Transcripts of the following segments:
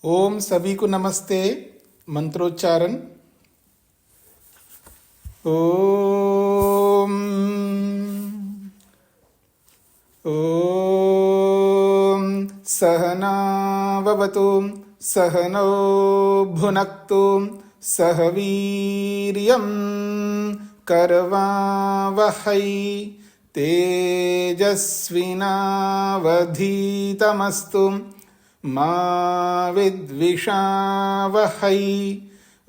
ओम सभी को नमस्ते। मंत्रोच्चारण। ओम ओम सहनाववतु सहनौ भुनक्तु सह वीर्यं करवावहै तेजस्विनावधीतमस्तु मा विद्विषावहै।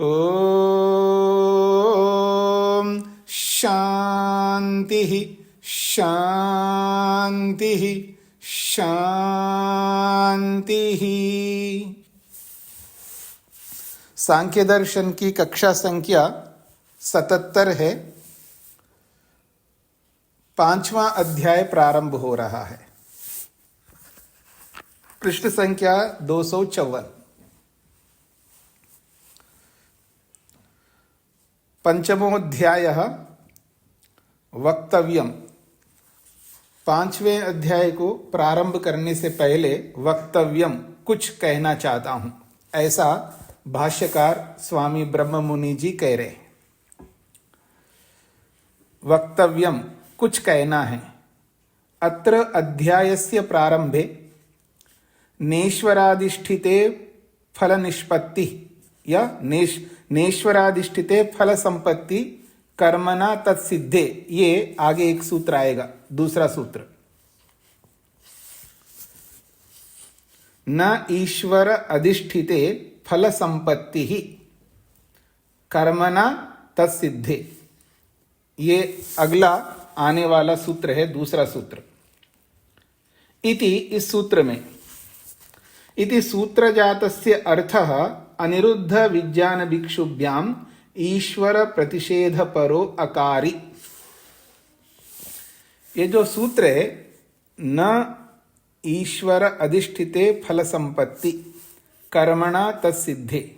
ओम शांति शांति शांति। सांख्य दर्शन की कक्षा संख्या 77 है। 5वां अध्याय प्रारंभ हो रहा है। पृष्ठ संख्या 254। पंचमोऽध्यायः वक्तव्यम। 5वें अध्याय को प्रारंभ करने से पहले वक्तव्यम कुछ कहना चाहता हूं, ऐसा भाष्यकार स्वामी ब्रह्म मुनि जी कह रहे हैं। वक्तव्यम कुछ कहना है। अत्र अध्यायस्य प्रारंभे नेश्वराधिष्ठिते फल निष्पत्ति या नेश्वराधिष्ठिते फल संपत्ति कर्मणा तत्सिद्धे, ये आगे एक सूत्र आएगा, दूसरा सूत्र। न ईश्वर अधिष्ठिते फल संपत्ति ही कर्मणा तत्सिद्धे, ये अगला आने वाला सूत्र है, दूसरा सूत्र। इति, इस सूत्र में इति सूत्रजातस्य अर्थः अनिरुद्ध विज्ञान भिक्षुभ्याम ईश्वर प्रतिषेध परो अकारी। ये जो सूत्र है, न ईश्वर अधिष्ठिते फल संपत्ति कर्मणा तत्सिद्धे,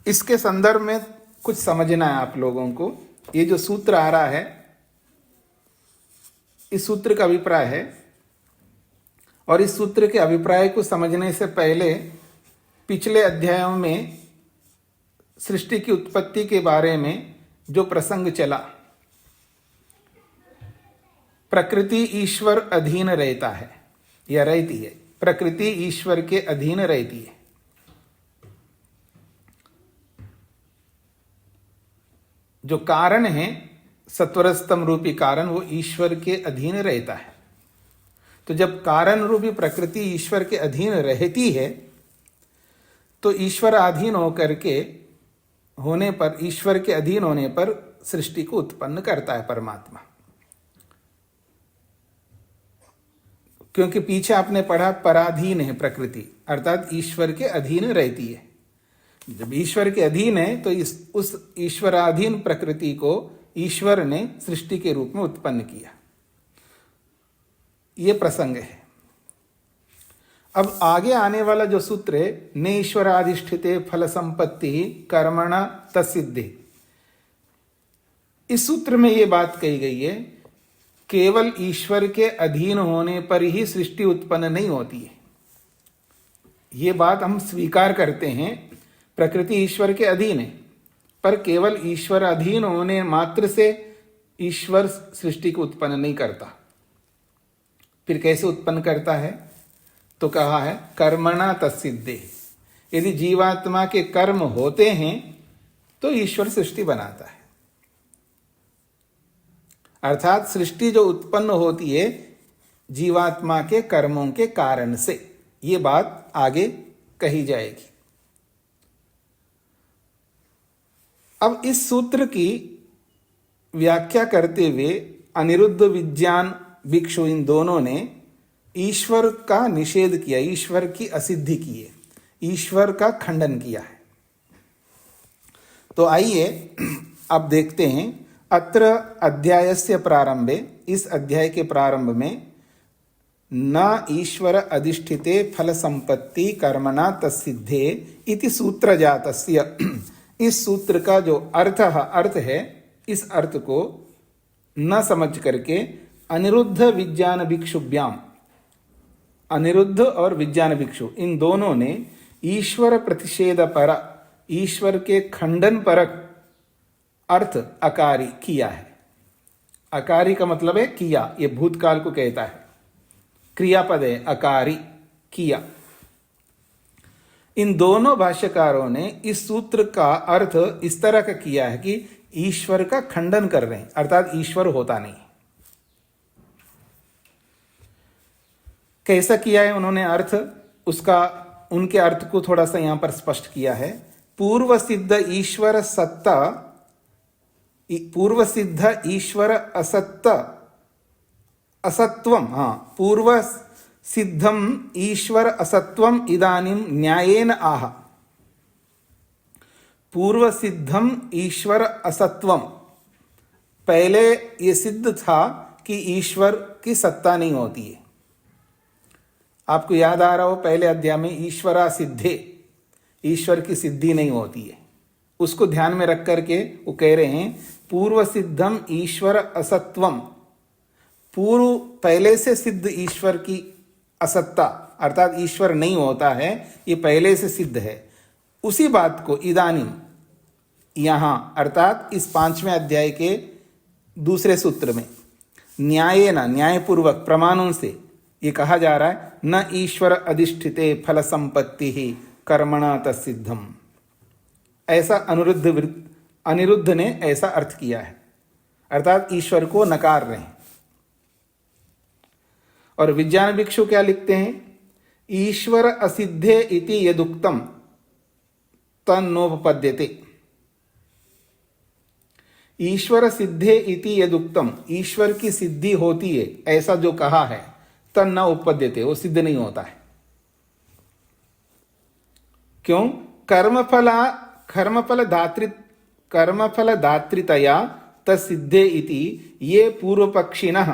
इसके संदर्भ में कुछ समझना है आप लोगों को। ये जो सूत्र आ रहा है, इस सूत्र का अभिप्राय है, और इस सूत्र के अभिप्राय को समझने से पहले पिछले अध्यायों में सृष्टि की उत्पत्ति के बारे में जो प्रसंग चला, प्रकृति ईश्वर अधीन रहता है या रहती है, प्रकृति ईश्वर के अधीन रहती है। जो कारण है सत्वरस्तम रूपी कारण, वो ईश्वर के अधीन रहता है। तो जब कारण रूपी प्रकृति ईश्वर के अधीन रहती है, तो ईश्वर अधीन होकर के होने पर, ईश्वर के अधीन होने पर सृष्टि को उत्पन्न करता है परमात्मा। क्योंकि पीछे आपने पढ़ा पराधीन है प्रकृति, अर्थात ईश्वर के अधीन रहती है। जब ईश्वर के अधीन है तो उस ईश्वराधीन प्रकृति को ईश्वर ने सृष्टि के रूप में उत्पन्न किया। ये प्रसंग है। अब आगे आने वाला जो सूत्र है, ने ईश्वराधिष्ठिते फल संपत्ति कर्मणा तत्सिद्धि, इस सूत्र में ये बात कही गई है, केवल ईश्वर के अधीन होने पर ही सृष्टि उत्पन्न नहीं होती है। ये बात हम स्वीकार करते हैं, प्रकृति ईश्वर के अधीन है, पर केवल ईश्वर अधीन होने मात्र से ईश्वर सृष्टि को उत्पन्न नहीं करता। फिर कैसे उत्पन्न करता है? तो कहा है कर्मणा तत्सिद्धे। यदि जीवात्मा के कर्म होते हैं तो ईश्वर सृष्टि बनाता है। अर्थात सृष्टि जो उत्पन्न होती है जीवात्मा के कर्मों के कारण से, ये बात आगे कही जाएगी। अब इस सूत्र की व्याख्या करते हुए अनिरुद्ध विज्ञान भिक्षु, इन दोनों ने ईश्वर का निषेध किया, ईश्वर की असिद्धि की है, ईश्वर का खंडन किया है। तो आइए अब देखते हैं। अत्र अध्यायस्य प्रारंभे, इस अध्याय के प्रारंभ में, न ईश्वर अधिष्ठिते फल संपत्ति कर्मणा तत्सिद्धे इति सूत्रजातस्य, इस सूत्र का जो अर्थ है, इस अर्थ को न समझ करके अनिरुद्ध विज्ञान भिक्षुभ्याम, अनिरुद्ध और विज्ञान भिक्षु इन दोनों ने ईश्वर प्रतिषेध पर, ईश्वर के खंडन परक अर्थ अकारी किया है। अकारी का मतलब है किया, ये भूतकाल को कहता है, क्रियापद है अकारी, किया। इन दोनों भाष्यकारों ने इस सूत्र का अर्थ इस तरह का किया है कि ईश्वर का खंडन कर रहे हैं, अर्थात ईश्वर होता नहीं। कैसा किया है उन्होंने अर्थ, उसका उनके अर्थ को थोड़ा सा यहां पर स्पष्ट किया है। पूर्व सिद्ध ईश्वर सत्ता, पूर्व सिद्ध ईश्वर असत्ता असत्वम, पूर्व सिद्धम ईश्वर असत्वम इदानीम न्यायेन आह। पूर्व सिद्धम ईश्वर असत्वम, पहले ये सिद्ध था कि ईश्वर की सत्ता नहीं होती है। आपको याद आ रहा हो पहले अध्याय में ईश्वरा सिद्धे, ईश्वर की सिद्धि नहीं होती है, उसको ध्यान में रख करके वो कह रहे हैं पूर्व सिद्धम ईश्वर असत्वम, पूर्व पहले से सिद्ध ईश्वर की असत्ता अर्थात ईश्वर नहीं होता है, ये पहले से सिद्ध है। उसी बात को इदानीम यहां अर्थात इस 5वें अध्याय के दूसरे सूत्र में न्यायेन, न्यायपूर्वक प्रमाणों से ये कहा जा रहा है न ईश्वर अधिष्ठिते फल संपत्ति ही कर्मणा तत्सिद्धम। ऐसा अनिरुद्ध ने ऐसा अर्थ किया है, अर्थात ईश्वर को नकार रहे हैं। और विज्ञान भिक्षु क्या लिखते हैं, ईश्वर असिद्धे इति यदुक्तम तन्नोपपद्यते। ईश्वर सिद्धे इति यदुक्तम, ईश्वर की सिद्धि होती है ऐसा जो कहा है, तन्न उपपद्यते, वो सिद्ध नहीं होता है। क्यों? कर्मफल दातृतया तसिद्धे इति ये पूर्व पक्षिणः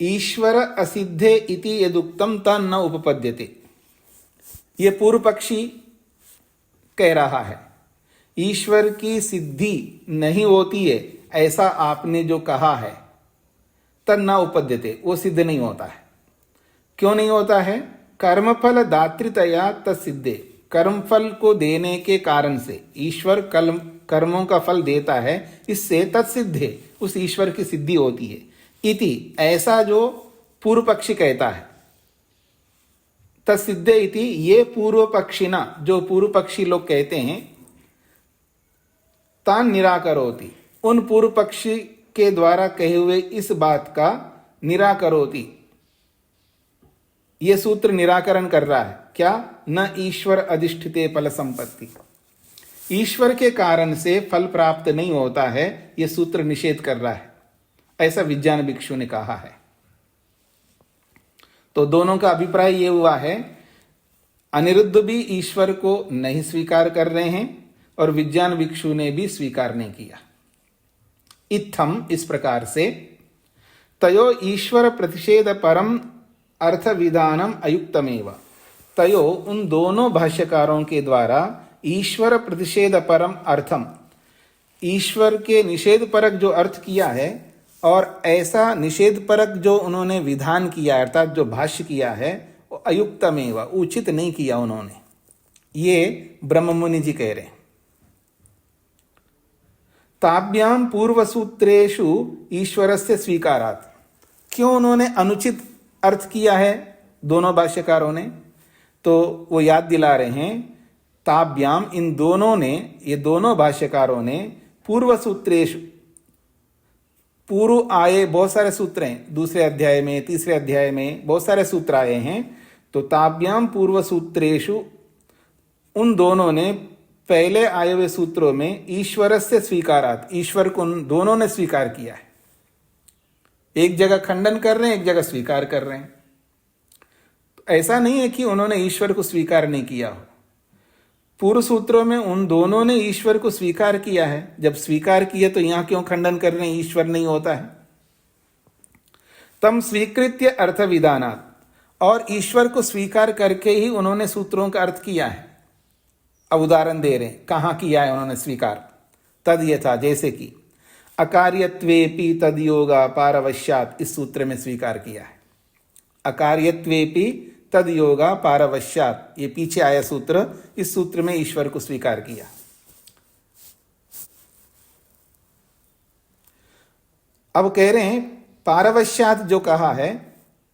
ईश्वर असिद्धे इति यदुक्तम तन्न उपपद्यते। ये पूर्व पक्षी कह रहा है ईश्वर की सिद्धि नहीं होती है ऐसा आपने जो कहा है, तन्न उपपद्यते, वो सिद्ध नहीं होता है। क्यों नहीं होता है? कर्मफल दातृतया तत्सिद्धे, कर्मफल को देने के कारण से, ईश्वर कर्मों का फल देता है, इससे तत्सिद्धे, उस ईश्वर की सिद्धि होती है। इति, ऐसा जो पूर्व पक्षी कहता है, तत्सिद्धे इति ये पूर्व पक्षिना, जो पूर्व पक्षी लोग कहते हैं, तान निराकरोति, उन पूर्व पक्षी के द्वारा कहे हुए इस बात का निराकरोति, ये सूत्र निराकरण कर रहा है। क्या? न ईश्वर अधिष्ठिते फल संपत्ति, ईश्वर के कारण से फल प्राप्त नहीं होता है, यह सूत्र निषेध कर रहा है, ऐसा विज्ञान भिक्षु ने कहा है। तो दोनों का अभिप्राय यह हुआ है, अनिरुद्ध भी ईश्वर को नहीं स्वीकार कर रहे हैं और विज्ञान भिक्षु ने भी स्वीकार नहीं किया। इत्थम, इस प्रकार से, तयो ईश्वर प्रतिषेध परम अर्थ विधानम अयुक्तमेव, तयो उन दोनों भाष्यकारों के द्वारा ईश्वर प्रतिषेध परम अर्थम, ईश्वर के निषेध परक जो अर्थ किया है और ऐसा निषेध परक जो उन्होंने विधान किया अर्थात जो भाष्य किया है, वो अयुक्तमेव, उचित नहीं किया उन्होंने। ये ब्रह्ममुनि जी कह रहे हैं। ताभ्याम पूर्व सूत्रेषु ईश्वरस्य स्वीकारात्, क्यों उन्होंने अनुचित अर्थ किया है दोनों भाष्यकारों ने? तो वो याद दिला रहे हैं, ताभ्याम, इन दोनों ने, ये दोनों भाष्यकारों ने पूर्व सूत्रेषु, पूर्व आए बहुत सारे सूत्र हैं, दूसरे अध्याय में, तीसरे अध्याय में बहुत सारे सूत्र आए हैं। तो ताभ्याम पूर्व सूत्रेषु, उन दोनों ने पहले आए हुए सूत्रों में ईश्वर से स्वीकारात, ईश्वर को दोनों ने स्वीकार किया है। एक जगह खंडन कर रहे हैं, एक जगह स्वीकार कर रहे हैं। तो ऐसा नहीं है कि उन्होंने ईश्वर को स्वीकार नहीं किया हो। पूर्व सूत्रों में उन दोनों ने ईश्वर को स्वीकार किया है। जब स्वीकार किया तो यहां क्यों खंडन कर रहे हैं, ईश्वर नहीं होता है? तम स्वीकृत्य अर्थ विधानात्, और ईश्वर को स्वीकार करके ही उन्होंने सूत्रों का अर्थ किया है। अब उदाहरण दे रहे हैं, कहां किया है उन्होंने स्वीकार। तद यथा, जैसे कि अकार्यत्वेपि तद्योगा पारवश्यात इस सूत्र में स्वीकार किया है। अकार्यत्वेपि तद्योगा पारवश्यात, ये पीछे आया सूत्र, इस सूत्र में ईश्वर को स्वीकार किया। अब कह रहे हैं पारवश्यात जो कहा है,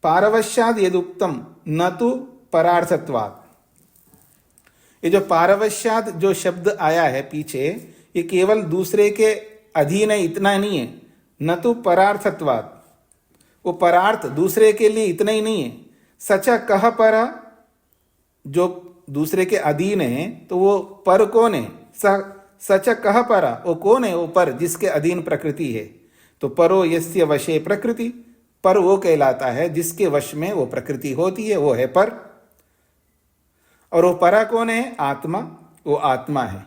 पारवश्यात यदुक्तम न तो परार्थत्वात्, ये जो पारवश्यात जो शब्द आया है पीछे, ये केवल दूसरे के अधीन है इतना नहीं है, न तो परार्थत्वात्, वो परार्थ दूसरे के लिए इतना ही नहीं है। सचा कह परा, जो दूसरे के अधीन है तो वो पर कौन है? सच कह परा, वो कौन है? वो पर जिसके अधीन प्रकृति है। तो परो यस्य वशे प्रकृति, पर वो कहलाता है जिसके वश में वो प्रकृति होती है, वो है पर। और वो परा कौन है? आत्मा, वो आत्मा है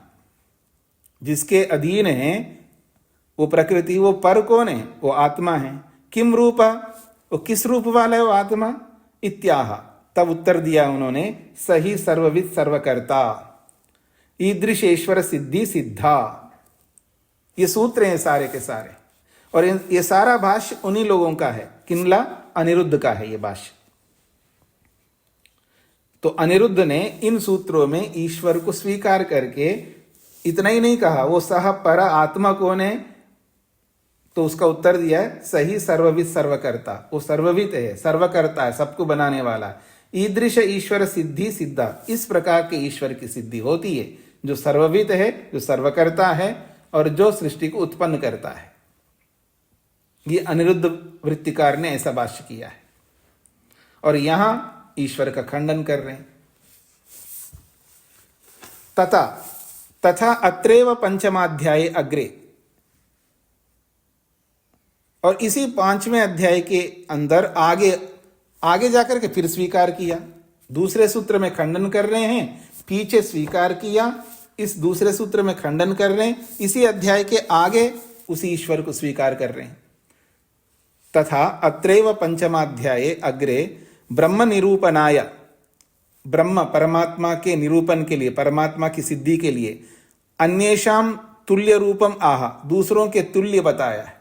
जिसके अधीन है वो प्रकृति, वो पर कौन है? वो आत्मा है। किम रूपा, वो किस रूप वाला है वो आत्मा? इत्याह, तब उत्तर दिया उन्होंने, सही सर्वविद सर्वकर्ता ईदृशेश्वर सिद्धि सिद्धा। ये सूत्र हैं सारे के सारे, और ये सारा भाष्य उन्हीं लोगों का है, किनला? अनिरुद्ध का है ये भाष्य। तो अनिरुद्ध ने इन सूत्रों में ईश्वर को स्वीकार करके इतना ही नहीं कहा वो सह पर आत्मा कौन है, तो उसका उत्तर दिया है सही सर्वविद सर्वकर्ता, वो सर्वविद है, सर्वकर्ता है, सबको बनाने वाला। ईदृश ईश्वर सिद्धि सिद्धा, इस प्रकार के ईश्वर की सिद्धि होती है जो सर्वविद है, जो सर्वकर्ता है और जो सृष्टि को उत्पन्न करता है। ये अनिरुद्ध वृत्तिकार ने ऐसा भाष्य किया है, और यहां ईश्वर का खंडन कर रहे हैं। तथा अत्रैव पंचमाध्याय अग्रे, और इसी 5वें अध्याय के अंदर आगे जाकर के फिर स्वीकार किया। दूसरे सूत्र में खंडन कर रहे हैं, पीछे स्वीकार किया, इस दूसरे सूत्र में खंडन कर रहे हैं, इसी अध्याय के आगे उसी ईश्वर को स्वीकार कर रहे हैं। तथा अत्रैव पंचमाध्याये अग्रे ब्रह्म निरूपणाय, ब्रह्म परमात्मा के निरूपण के लिए, परमात्मा की सिद्धि के लिए, अन्येषाम तुल्य रूपम आह, दूसरों के तुल्य बताया।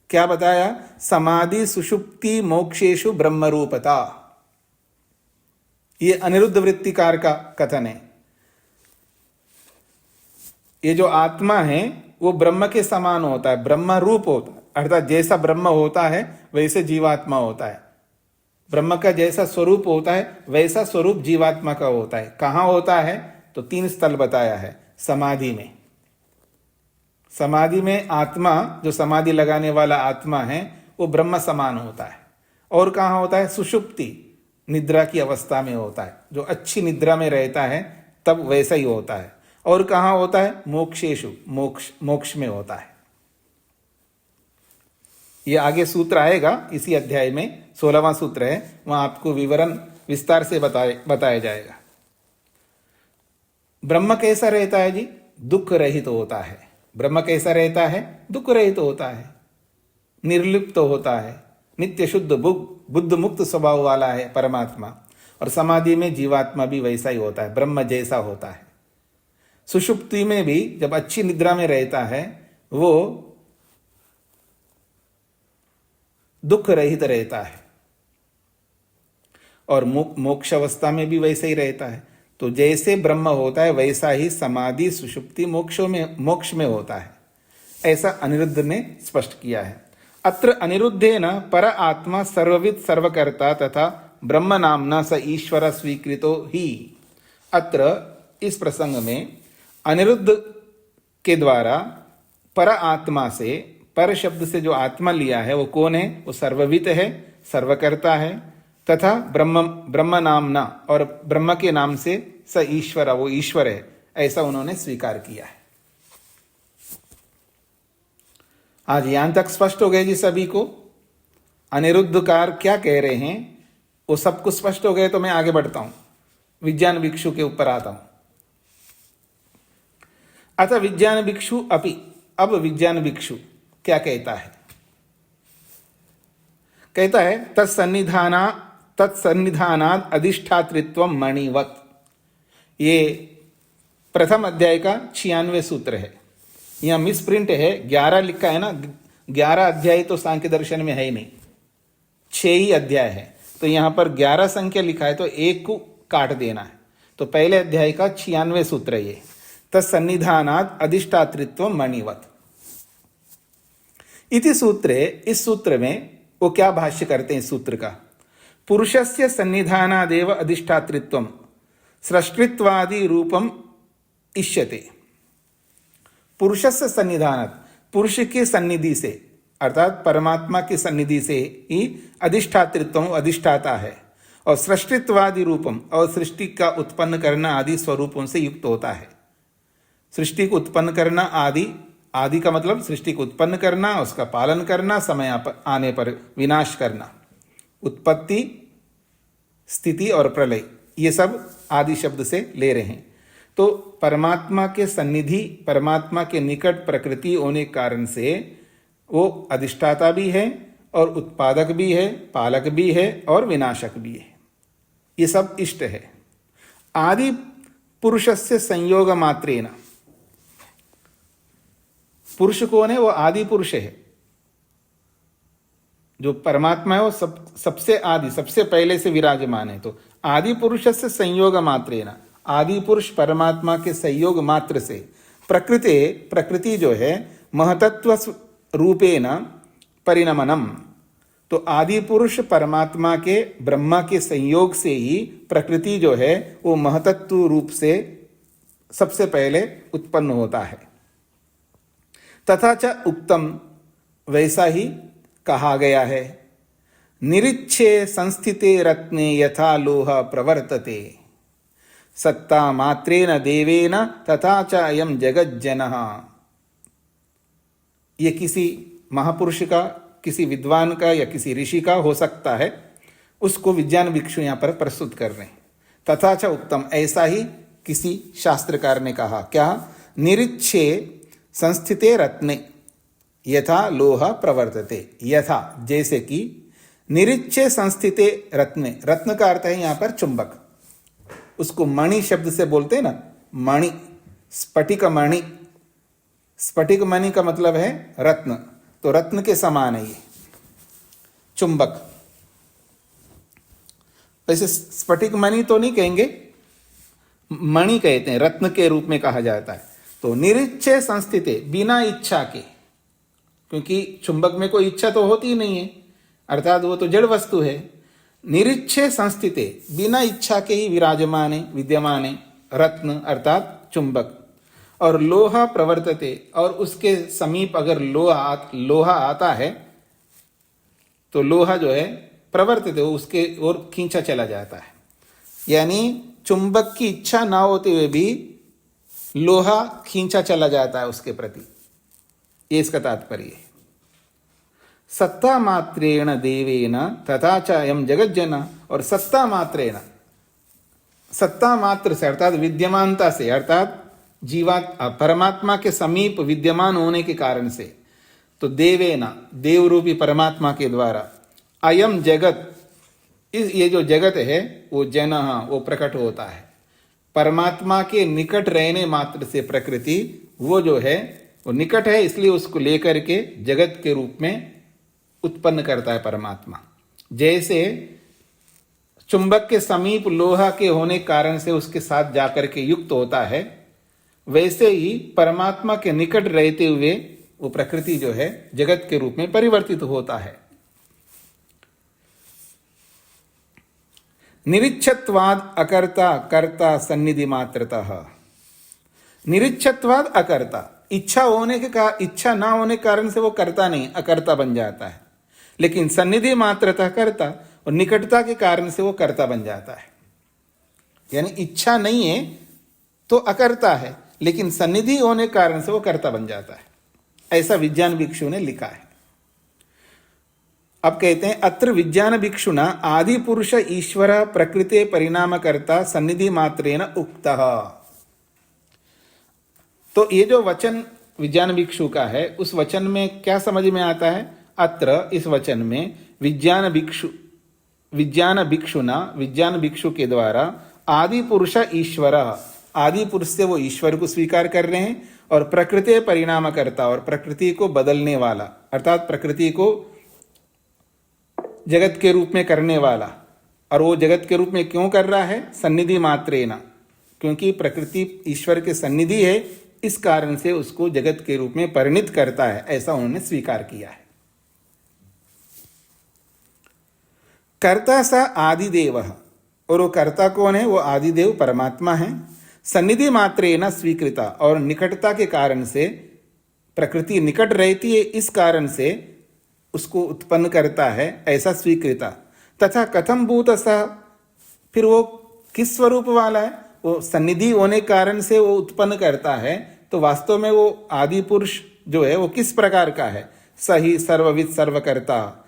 क्या बताया? समाधि सुषुप्ति मोक्षेषु ब्रह्म रूपता। ये अनिरुद्ध वृत्तिकार का कथन है। ये जो आत्मा है वो ब्रह्म के समान होता है, ब्रह्म रूप होता है, अर्थात जैसा ब्रह्म होता है वैसे जीवात्मा होता है। ब्रह्म का जैसा स्वरूप होता है वैसा स्वरूप जीवात्मा का होता है। कहाँ होता है? तो 3 स्थल बताया है। समाधि में, समाधि में आत्मा, जो समाधि लगाने वाला आत्मा है वो ब्रह्म समान होता है। और कहाँ होता है? सुषुप्ति, निद्रा की अवस्था में होता है, जो अच्छी निद्रा में रहता है तब वैसा ही होता है। और कहाँ होता है? मोक्षेषु, मोक्ष में होता है। ये आगे सूत्र आएगा इसी अध्याय में, 16वां सूत्र है, वहां आपको विवरण विस्तार से बताया जाएगा। ब्रह्म कैसा रहता है जी? दुख रहित होता है। ब्रह्म कैसा रहता है? दुख रहित होता है, निर्लिप्त होता है, नित्य शुद्ध बुद्ध मुक्त स्वभाव वाला है परमात्मा। और समाधि में जीवात्मा भी वैसा ही होता है, ब्रह्म जैसा होता है। सुषुप्ति में भी जब अच्छी निद्रा में रहता है वो दुख रहित रहता है, और मोक्ष अवस्था में भी वैसे ही रहता है। तो जैसे ब्रह्म होता है वैसा ही समाधि सुषुप्ति मोक्ष में होता है, ऐसा अनिरुद्ध ने स्पष्ट किया है। अत्र अनिरुद्धेन पर आत्मा सर्वविद सर्वकर्ता तथा ब्रह्म नामना स ईश्वर स्वीकृतो ही। अत्र इस प्रसंग में अनिरुद्ध के द्वारा पर आत्मा से, पर शब्द से जो आत्मा लिया है वो कौन है? वो सर्वविद है, सर्वकर्ता है, तथा ब्रह्म नामना, और ब्रह्म के नाम से स ईश्वर, वो ईश्वर है, ऐसा उन्होंने स्वीकार किया है। आज यहां तक स्पष्ट हो गए जी सभी को? अनिरुद्धकार क्या कह रहे हैं वो सब कुछ स्पष्ट हो गए। तो मैं आगे बढ़ता हूं, विज्ञान भिक्षु के ऊपर आता हूं। अतः विज्ञान भिक्षु अपि, अब विज्ञान भिक्षु क्या कहता है? कहता है तत्सन्निधानाद अधिष्ठातृत्व मणिवत। ये प्रथम अध्याय का 96वें सूत्र है। यहाँ मिस प्रिंट है, 11 लिखा है ना, 11 अध्याय तो सांख्य दर्शन में है ही नहीं, 6 ही अध्याय है। तो यहाँ पर 11 संख्या लिखा है तो एक को काट देना है। तो पहले अध्याय का 96 सूत्र ये, तत्सन्निधानात् अधिष्ठातृत्व मणिवत इति सूत्रे। इस सूत्र में वो क्या भाष्य करते हैं इस सूत्र का, पुरुषस्य सन्निधानादेव अधिष्ठातृत्वम सृष्टित्वादि रूपम इष्यते। पुरुषस्य सन्निधानात्, पुरुष के सन्निधि से अर्थात परमात्मा की सन्निधि से ही अधिष्ठातृत्व अधिष्ठाता है, और सृष्टित्वादि रूपम और सृष्टि का उत्पन्न करना आदि स्वरूपों से युक्त होता है। सृष्टि को उत्पन्न करना आदि, आदि का मतलब सृष्टि को उत्पन्न करना, उसका पालन करना, समय आने पर विनाश करना, उत्पत्ति स्थिति और प्रलय, ये सब आदि शब्द से ले रहे हैं। तो परमात्मा के सन्निधि, परमात्मा के निकट प्रकृति होने के कारण से वो अधिष्ठाता भी है और उत्पादक भी है, पालक भी है और विनाशक भी है। ये सब इष्ट है। आदि पुरुषस्य संयोग मात्रेण, पुरुष कौन है? वो आदि पुरुष है। जो परमात्मा है वो सबसे आदि, सबसे पहले से विराजमान है। तो आदि पुरुषस्य संयोग मात्रेण, आदि पुरुष परमात्मा के संयोग मात्र से प्रकृति जो है महतत्व रूपेण परिणमनम, तो आदि पुरुष परमात्मा के ब्रह्मा के संयोग से ही प्रकृति जो है वो महतत्व रूप से सबसे पहले उत्पन्न होता है। तथा च उक्तम, वैसा ही कहा गया है, निरिच्छे संस्थिते रत्ने यथा लोह प्रवर्तते सत्ता मात्रेन देवेन तथा च अयम जगज्जनः। ये किसी महापुरुष का, किसी विद्वान का या किसी ऋषि का हो सकता है, उसको विज्ञान भिक्षु यहाँ पर प्रस्तुत कर रहे हैं। तथा च उत्तम, ऐसा ही किसी शास्त्रकार ने कहा। क्या? निरिच्छे संस्थिते रत्ने यथा लोह प्रवर्तते, यथा जैसे कि, निरिच्छे संस्थिते रत्ने, रत्न का अर्थ है यहाँ पर चुंबक, उसको मणि शब्द से बोलते हैं ना, मणि, स्फटिक मणि, स्फटिक मणि का मतलब है रत्न, तो रत्न के समान है ये चुंबक। वैसे स्फटिक मणि तो नहीं कहेंगे, मणि कहते हैं, रत्न के रूप में कहा जाता है। तो निरिच्छे संस्थिते, बिना इच्छा के, क्योंकि चुंबक में कोई इच्छा तो होती ही नहीं है, अर्थात वो तो जड़ वस्तु है। निरिच्छे संस्थिते, बिना इच्छा के ही विराजमान है, विद्यमान है रत्न अर्थात चुंबक। और लोहा प्रवर्तते, और उसके समीप अगर लोहा आता है तो लोहा जो है प्रवर्तते, उसके ओर खींचा चला जाता है। यानी चुंबक की इच्छा ना होते हुए भी लोहा खींचा चला जाता है उसके प्रति, ये इसका तात्पर्य है। सत्ता मात्रेण देवेन तथा च अयम जगज्जन, और सत्ता मात्रेण, सत्ता मात्र से अर्थात विद्यमानता से, अर्थात परमात्मा के समीप विद्यमान होने के कारण से, तो देवेना, देव रूपी परमात्मा के द्वारा, अयम जगत, ये जो जगत है वो जनः, वो प्रकट होता है। परमात्मा के निकट रहने मात्र से प्रकृति वो जो है वो निकट है, इसलिए उसको लेकर के जगत के रूप में उत्पन्न करता है परमात्मा। जैसे चुंबक के समीप लोहा के होने कारण से उसके साथ जाकर के युक्त होता है, वैसे ही परमात्मा के निकट रहते हुए वो प्रकृति जो है जगत के रूप में परिवर्तित होता है। निरिच्छत्वाद अकर्ता कर्ता सन्निधि मात्रतः, निरिच्छत्वाद अकर्ता, इच्छा ना होने के कारण से वो कर्ता नहीं, अकर्ता बन जाता है। लेकिन सन्निधि मात्रतः कर्ता, और निकटता के कारण से वो कर्ता बन जाता है। यानी इच्छा नहीं है तो अकर्ता है, लेकिन सन्निधि होने के कारण से वो कर्ता बन जाता है। ऐसा विज्ञान भिक्षु ने लिखा है। अब कहते हैं, अत्र विज्ञान भिक्षुना आदि पुरुष ईश्वर प्रकृते परिणाम कर्ता सन्निधि मात्रेण उक्तः। तो ये जो वचन विज्ञान भिक्षु का है, उस वचन में क्या समझ में आता है? अत्र, इस वचन में, विज्ञान भिक्षुना, विज्ञान भिक्षु के द्वारा आदि पुरुष ईश्वर, आदि पुरुष से वो ईश्वर को स्वीकार कर रहे हैं, और प्रकृति परिणाम करता, और प्रकृति को बदलने वाला, अर्थात प्रकृति को जगत के रूप में करने वाला। और वो जगत के रूप में क्यों कर रहा है? सन्निधि मात्रेना, क्योंकि प्रकृति ईश्वर के सन्निधि है, इस कारण से उसको जगत के रूप में परिणित करता है, ऐसा उन्होंने स्वीकार किया है। कर्ता सा आदिदेव, और वो कर्ता कौन है? वो आदिदेव परमात्मा है। सन्निधि मात्रेना स्वीकृता, और निकटता के कारण से, प्रकृति निकट रहती है इस कारण से उसको उत्पन्न करता है, ऐसा स्वीकृता। तथा कथम भूत सा, फिर वो किस स्वरूप वाला है? वो सन्निधि होने के कारण से वो उत्पन्न करता है, तो वास्तव में वो आदि पुरुष जो है वो किस प्रकार का है? सही सर्वविद सर्वकर्ता,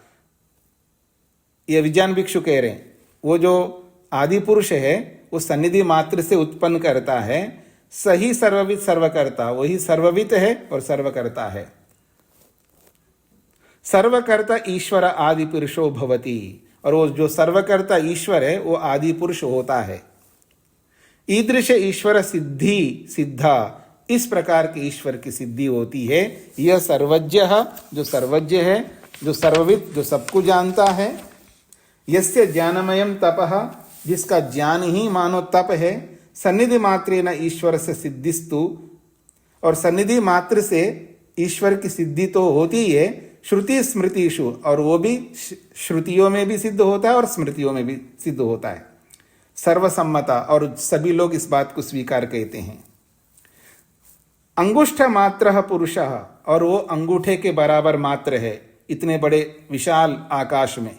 ये विज्ञान भिक्षु कह रहे हैं। वो जो आदि पुरुष है वो सन्निधि मात्र से उत्पन्न करता है, सही सर्वविद सर्वकर्ता, वही सर्वविद है और सर्वकर्ता है। सर्वकर्ता ईश्वर आदि पुरुषो भवति, और वो जो सर्वकर्ता ईश्वर है वो आदि पुरुष होता है। ईदृश ईश्वर सिद्धि सिद्धा, इस प्रकार के ईश्वर की सिद्धि होती है। यह सर्वज्ञ, जो सर्वज्ञ है, जो सर्वविद, जो सबको जानता है। यस्य ज्ञानमयम तपः, जिसका ज्ञान ही मानो तप है। सन्निधि मात्रेन ईश्वर से सिद्धिस्तु, और सन्निधि मात्र से ईश्वर की सिद्धि तो होती ही है। श्रुति स्मृतिषु, और वो भी श्रुतियों में भी सिद्ध होता है और स्मृतियों में भी सिद्ध होता है। सर्वसम्मता, और सभी लोग इस बात को स्वीकार कहते हैं। अंगुष्ठ मात्र पुरुषः, और वो अंगूठे के बराबर मात्र है इतने बड़े विशाल आकाश में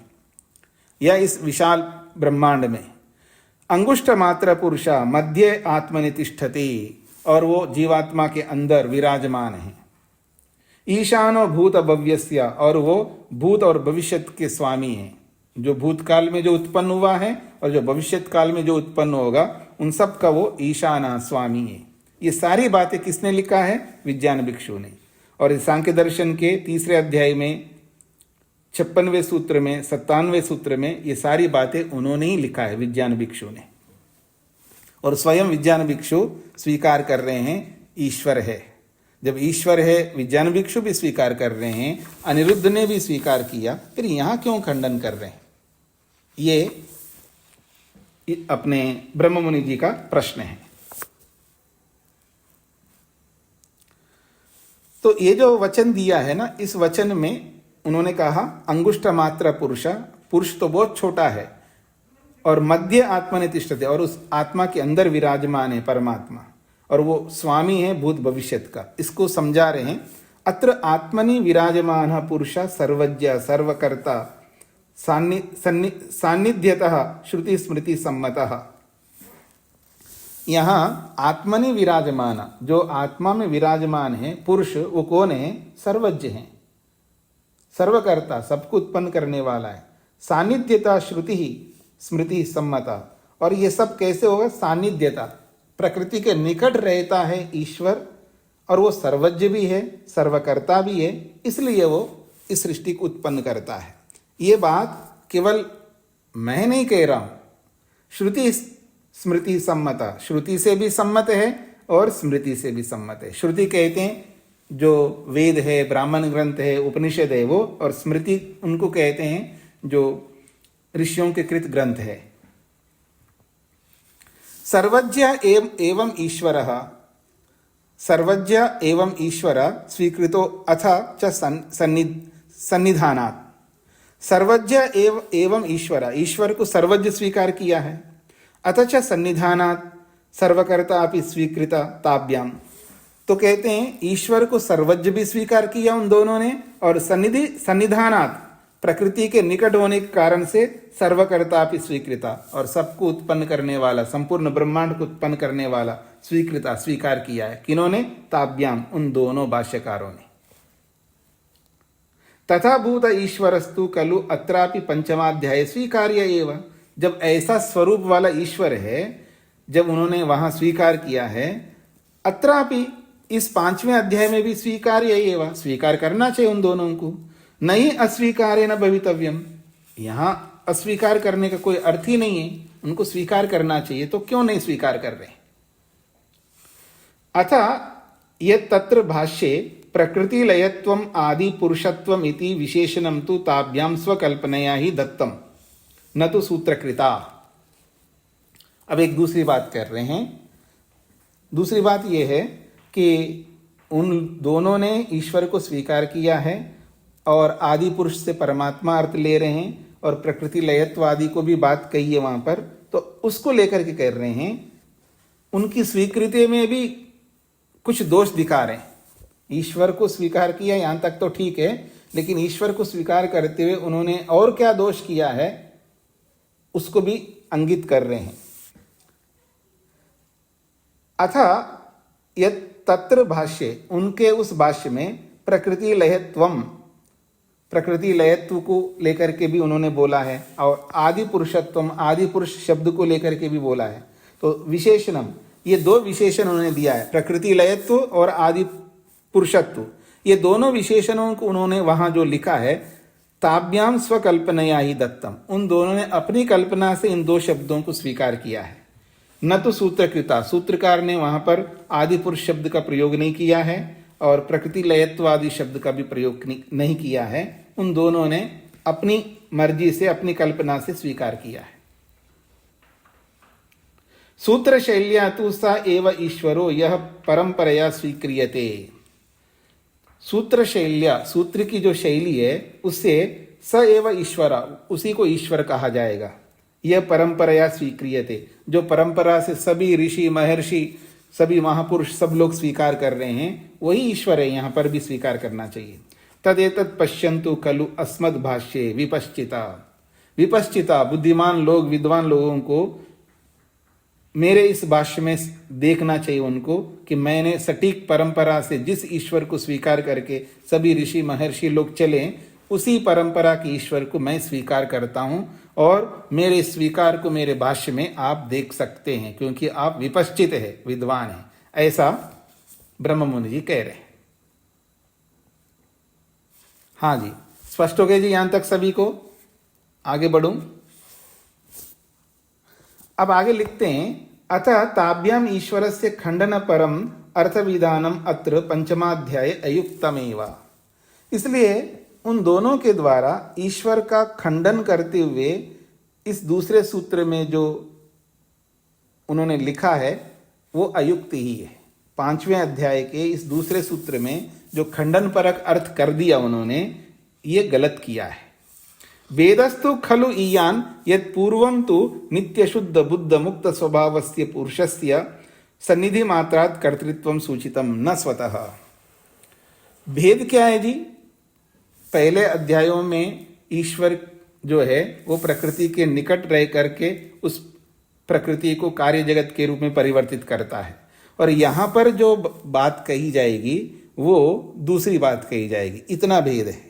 या इस विशाल ब्रह्मांड में। अंगुष्ठ मात्र पुरुष मध्य आत्मनि तिष्ठति, और वो जीवात्मा के अंदर विराजमान है। ईशानो भूत भव्यस्य, और वो भूत और भविष्य के स्वामी हैं। जो भूतकाल में जो उत्पन्न हुआ है और जो भविष्य काल में जो उत्पन्न होगा, उन सब का वो ईशाना स्वामी है। ये सारी बातें किसने लिखा है? विज्ञान भिक्षु ने। और सांख्य दर्शन के 3 अध्याय में 56वें सूत्र में 97वें सूत्र में ये सारी बातें उन्होंने ही लिखा है, विज्ञान भिक्षु ने। और स्वयं विज्ञान भिक्षु स्वीकार कर रहे हैं ईश्वर है। जब ईश्वर है, विज्ञान भिक्षु भी स्वीकार कर रहे हैं, अनिरुद्ध ने भी स्वीकार किया, फिर यहां क्यों खंडन कर रहे हैं? ये अपने ब्रह्म मुनि जी का प्रश्न है। तो ये जो वचन दिया है ना, इस वचन में उन्होंने कहा अंगुष्ठ मात्र पुरुष, पुरुष तो बहुत छोटा है, और मध्य आत्मा ने तिष्ठते, और उस आत्मा के अंदर विराजमान है परमात्मा, और वो स्वामी है भूत भविष्यत का। इसको समझा रहे हैं। अत्र आत्मनि विराजमान पुरुष सर्वज्ञ सर्वकर्ता सान्निध्यतः श्रुति स्मृति सम्मतः। यहाँ आत्मनि विराजमान, जो आत्मा में विराजमान है पुरुष, वो कौन है? सर्वज्ञ है, सर्वकर्ता, सबको उत्पन्न करने वाला है। सान्निध्यता श्रुति स्मृति सम्मता, और ये सब कैसे होगा? सान्निध्यता, प्रकृति के निकट रहता है ईश्वर, और वो सर्वज्ञ भी है, सर्वकर्ता भी है, इसलिए वो इस सृष्टि को उत्पन्न करता है। ये बात केवल मैं नहीं कह रहा हूं, श्रुति स्मृति सम्मता, श्रुति से भी सम्मत है और स्मृति से भी सम्मत है। श्रुति कहते हैं जो वेद है, ब्राह्मण ग्रंथ है, उपनिषद है वो, और स्मृति उनको कहते हैं जो ऋषियों के कृत ग्रंथ है। सर्वज्ञ एवं ईश्वर, सर्वज्ञ एवं ईश्वर स्वीकृतो अथ च सन्निधानात्। सर्वज्ञ एवं ईश्वर, ईश्वर को सर्वज्ञ स्वीकार किया है। अथ च सन्निधानात् सर्वकर्ता अपि स्वीकृता ताभ्याम, तो कहते हैं ईश्वर को सर्वज्ञ भी स्वीकार किया उन दोनों ने, और सन्निधानात् प्रकृति के निकट होने के कारण से सर्वकर्ता भी स्वीकृता, और सबको उत्पन्न करने वाला, संपूर्ण ब्रह्मांड को उत्पन्न करने वाला स्वीकृता, स्वीकार किया है। किन्होंने? ताभ्याम, उन दोनों भाष्यकारों ने। तथा भूत ईश्वरस्तु खलु अत्रापि पंचमाध्याय स्वीकार्य एव, जब ऐसा स्वरूप वाला ईश्वर है, जब उन्होंने वहां स्वीकार किया है, अत्रापि इस 5वें अध्याय में भी स्वीकार्य एव, स्वीकार करना चाहिए उन दोनों को। नहीं अस्वीकार्य न भवितव्यम, यहां अस्वीकार करने का कोई अर्थ ही नहीं है, उनको स्वीकार करना चाहिए, तो क्यों नहीं स्वीकार कर रहे? अथा यत् तत्र भाष्ये प्रकृति लयत्वम आदि पुरुषत्वम इति विशेषणम तु ताभ्याम स्वकल्पनया ही दत्तम न तो सूत्रकृता। अब एक दूसरी बात कर रहे हैं। दूसरी बात यह है कि उन दोनों ने ईश्वर को स्वीकार किया है और आदि पुरुष से परमात्मा अर्थ ले रहे हैं और प्रकृति लयत्व आदि को भी बात कही है वहां पर, तो उसको लेकर के कह रहे हैं उनकी स्वीकृति में भी कुछ दोष दिखा रहे हैं। ईश्वर को स्वीकार किया यहां तक तो ठीक है, लेकिन ईश्वर को स्वीकार करते हुए उन्होंने और क्या दोष किया है उसको भी अंगित कर रहे हैं। अथा यत् तत्र भाष्य, उनके उस भाष्य में प्रकृति लयत्वम, प्रकृति लयत्व को लेकर के भी उन्होंने बोला है और आदि पुरुषत्वम, आदि पुरुष शब्द को लेकर के भी बोला है। तो विशेषणम, ये दो विशेषण उन्होंने दिया है, प्रकृति लयत्व और आदि पुरुषत्व, ये दोनों विशेषणों को उन्होंने वहां जो लिखा है ताभ्याम स्वकल्पनया ही दत्तम, उन दोनों ने अपनी कल्पना से इन दो शब्दों को स्वीकार किया है, न तो सूत्रकृता, सूत्रकार ने वहां पर आदि पुरुष शब्द का प्रयोग नहीं किया है और प्रकृति लयत्व आदि शब्द का भी प्रयोग नहीं किया है। उन दोनों ने अपनी मर्जी से, अपनी कल्पना से स्वीकार किया है। सूत्र शैल्या तु स एव ईश्वरो यह परंपरया स्वीक्रियते। सूत्र शैल्या, सूत्र की जो शैली है उससे स एव ईश्वर, उसी को ईश्वर कहा जाएगा। यह परंपरया स्वीक्रियते, जो परंपरा से सभी ऋषि महर्षि सभी महापुरुष सब लोग स्वीकार कर रहे हैं वही ईश्वर है, यहां पर भी स्वीकार करना चाहिए। तदेतत् पश्यन्तु खलु अस्मद् भाष्ये विपश्चिता, विपश्चिता बुद्धिमान लोग, विद्वान लोगों को मेरे इस भाष्य में देखना चाहिए उनको कि मैंने सटीक परंपरा से जिस ईश्वर को स्वीकार करके सभी ऋषि महर्षि लोग चले, उसी परंपरा के ईश्वर को मैं स्वीकार करता हूं और मेरे स्वीकार को मेरे भाष्य में आप देख सकते हैं, क्योंकि आप विपश्चित है, विद्वान है, ऐसा ब्रह्म मुनि जी कह रहे हैं। हाँ जी, स्पष्ट हो गया जी यहां तक सभी को? आगे बढ़ूं। अब आगे लिखते हैं, अतः ताभ्याम ईश्वरस्य खंडन परम अर्थविधानम अत्र पंचमाध्याय अयुक्तमेव। इसलिए उन दोनों के द्वारा ईश्वर का खंडन करते हुए इस दूसरे सूत्र में जो उन्होंने लिखा है वो अयुक्त ही है। 5वें अध्याय के इस दूसरे सूत्र में जो खंडन परक अर्थ कर दिया उन्होंने, ये गलत किया है। वेदस्तु खलु ईयान यत् पूर्वं तु नित्य शुद्ध बुद्ध मुक्त स्वभावस्य पुरुषस्य सन्निधि मात्रात् कर्तृत्वं सूचितम न स्वतः। भेद क्या है जी? पहले अध्यायों में ईश्वर जो है वो प्रकृति के निकट रह करके उस प्रकृति को कार्य जगत के रूप में परिवर्तित करता है, और यहां पर जो बात कही जाएगी वो दूसरी बात कही जाएगी। इतना भेद है।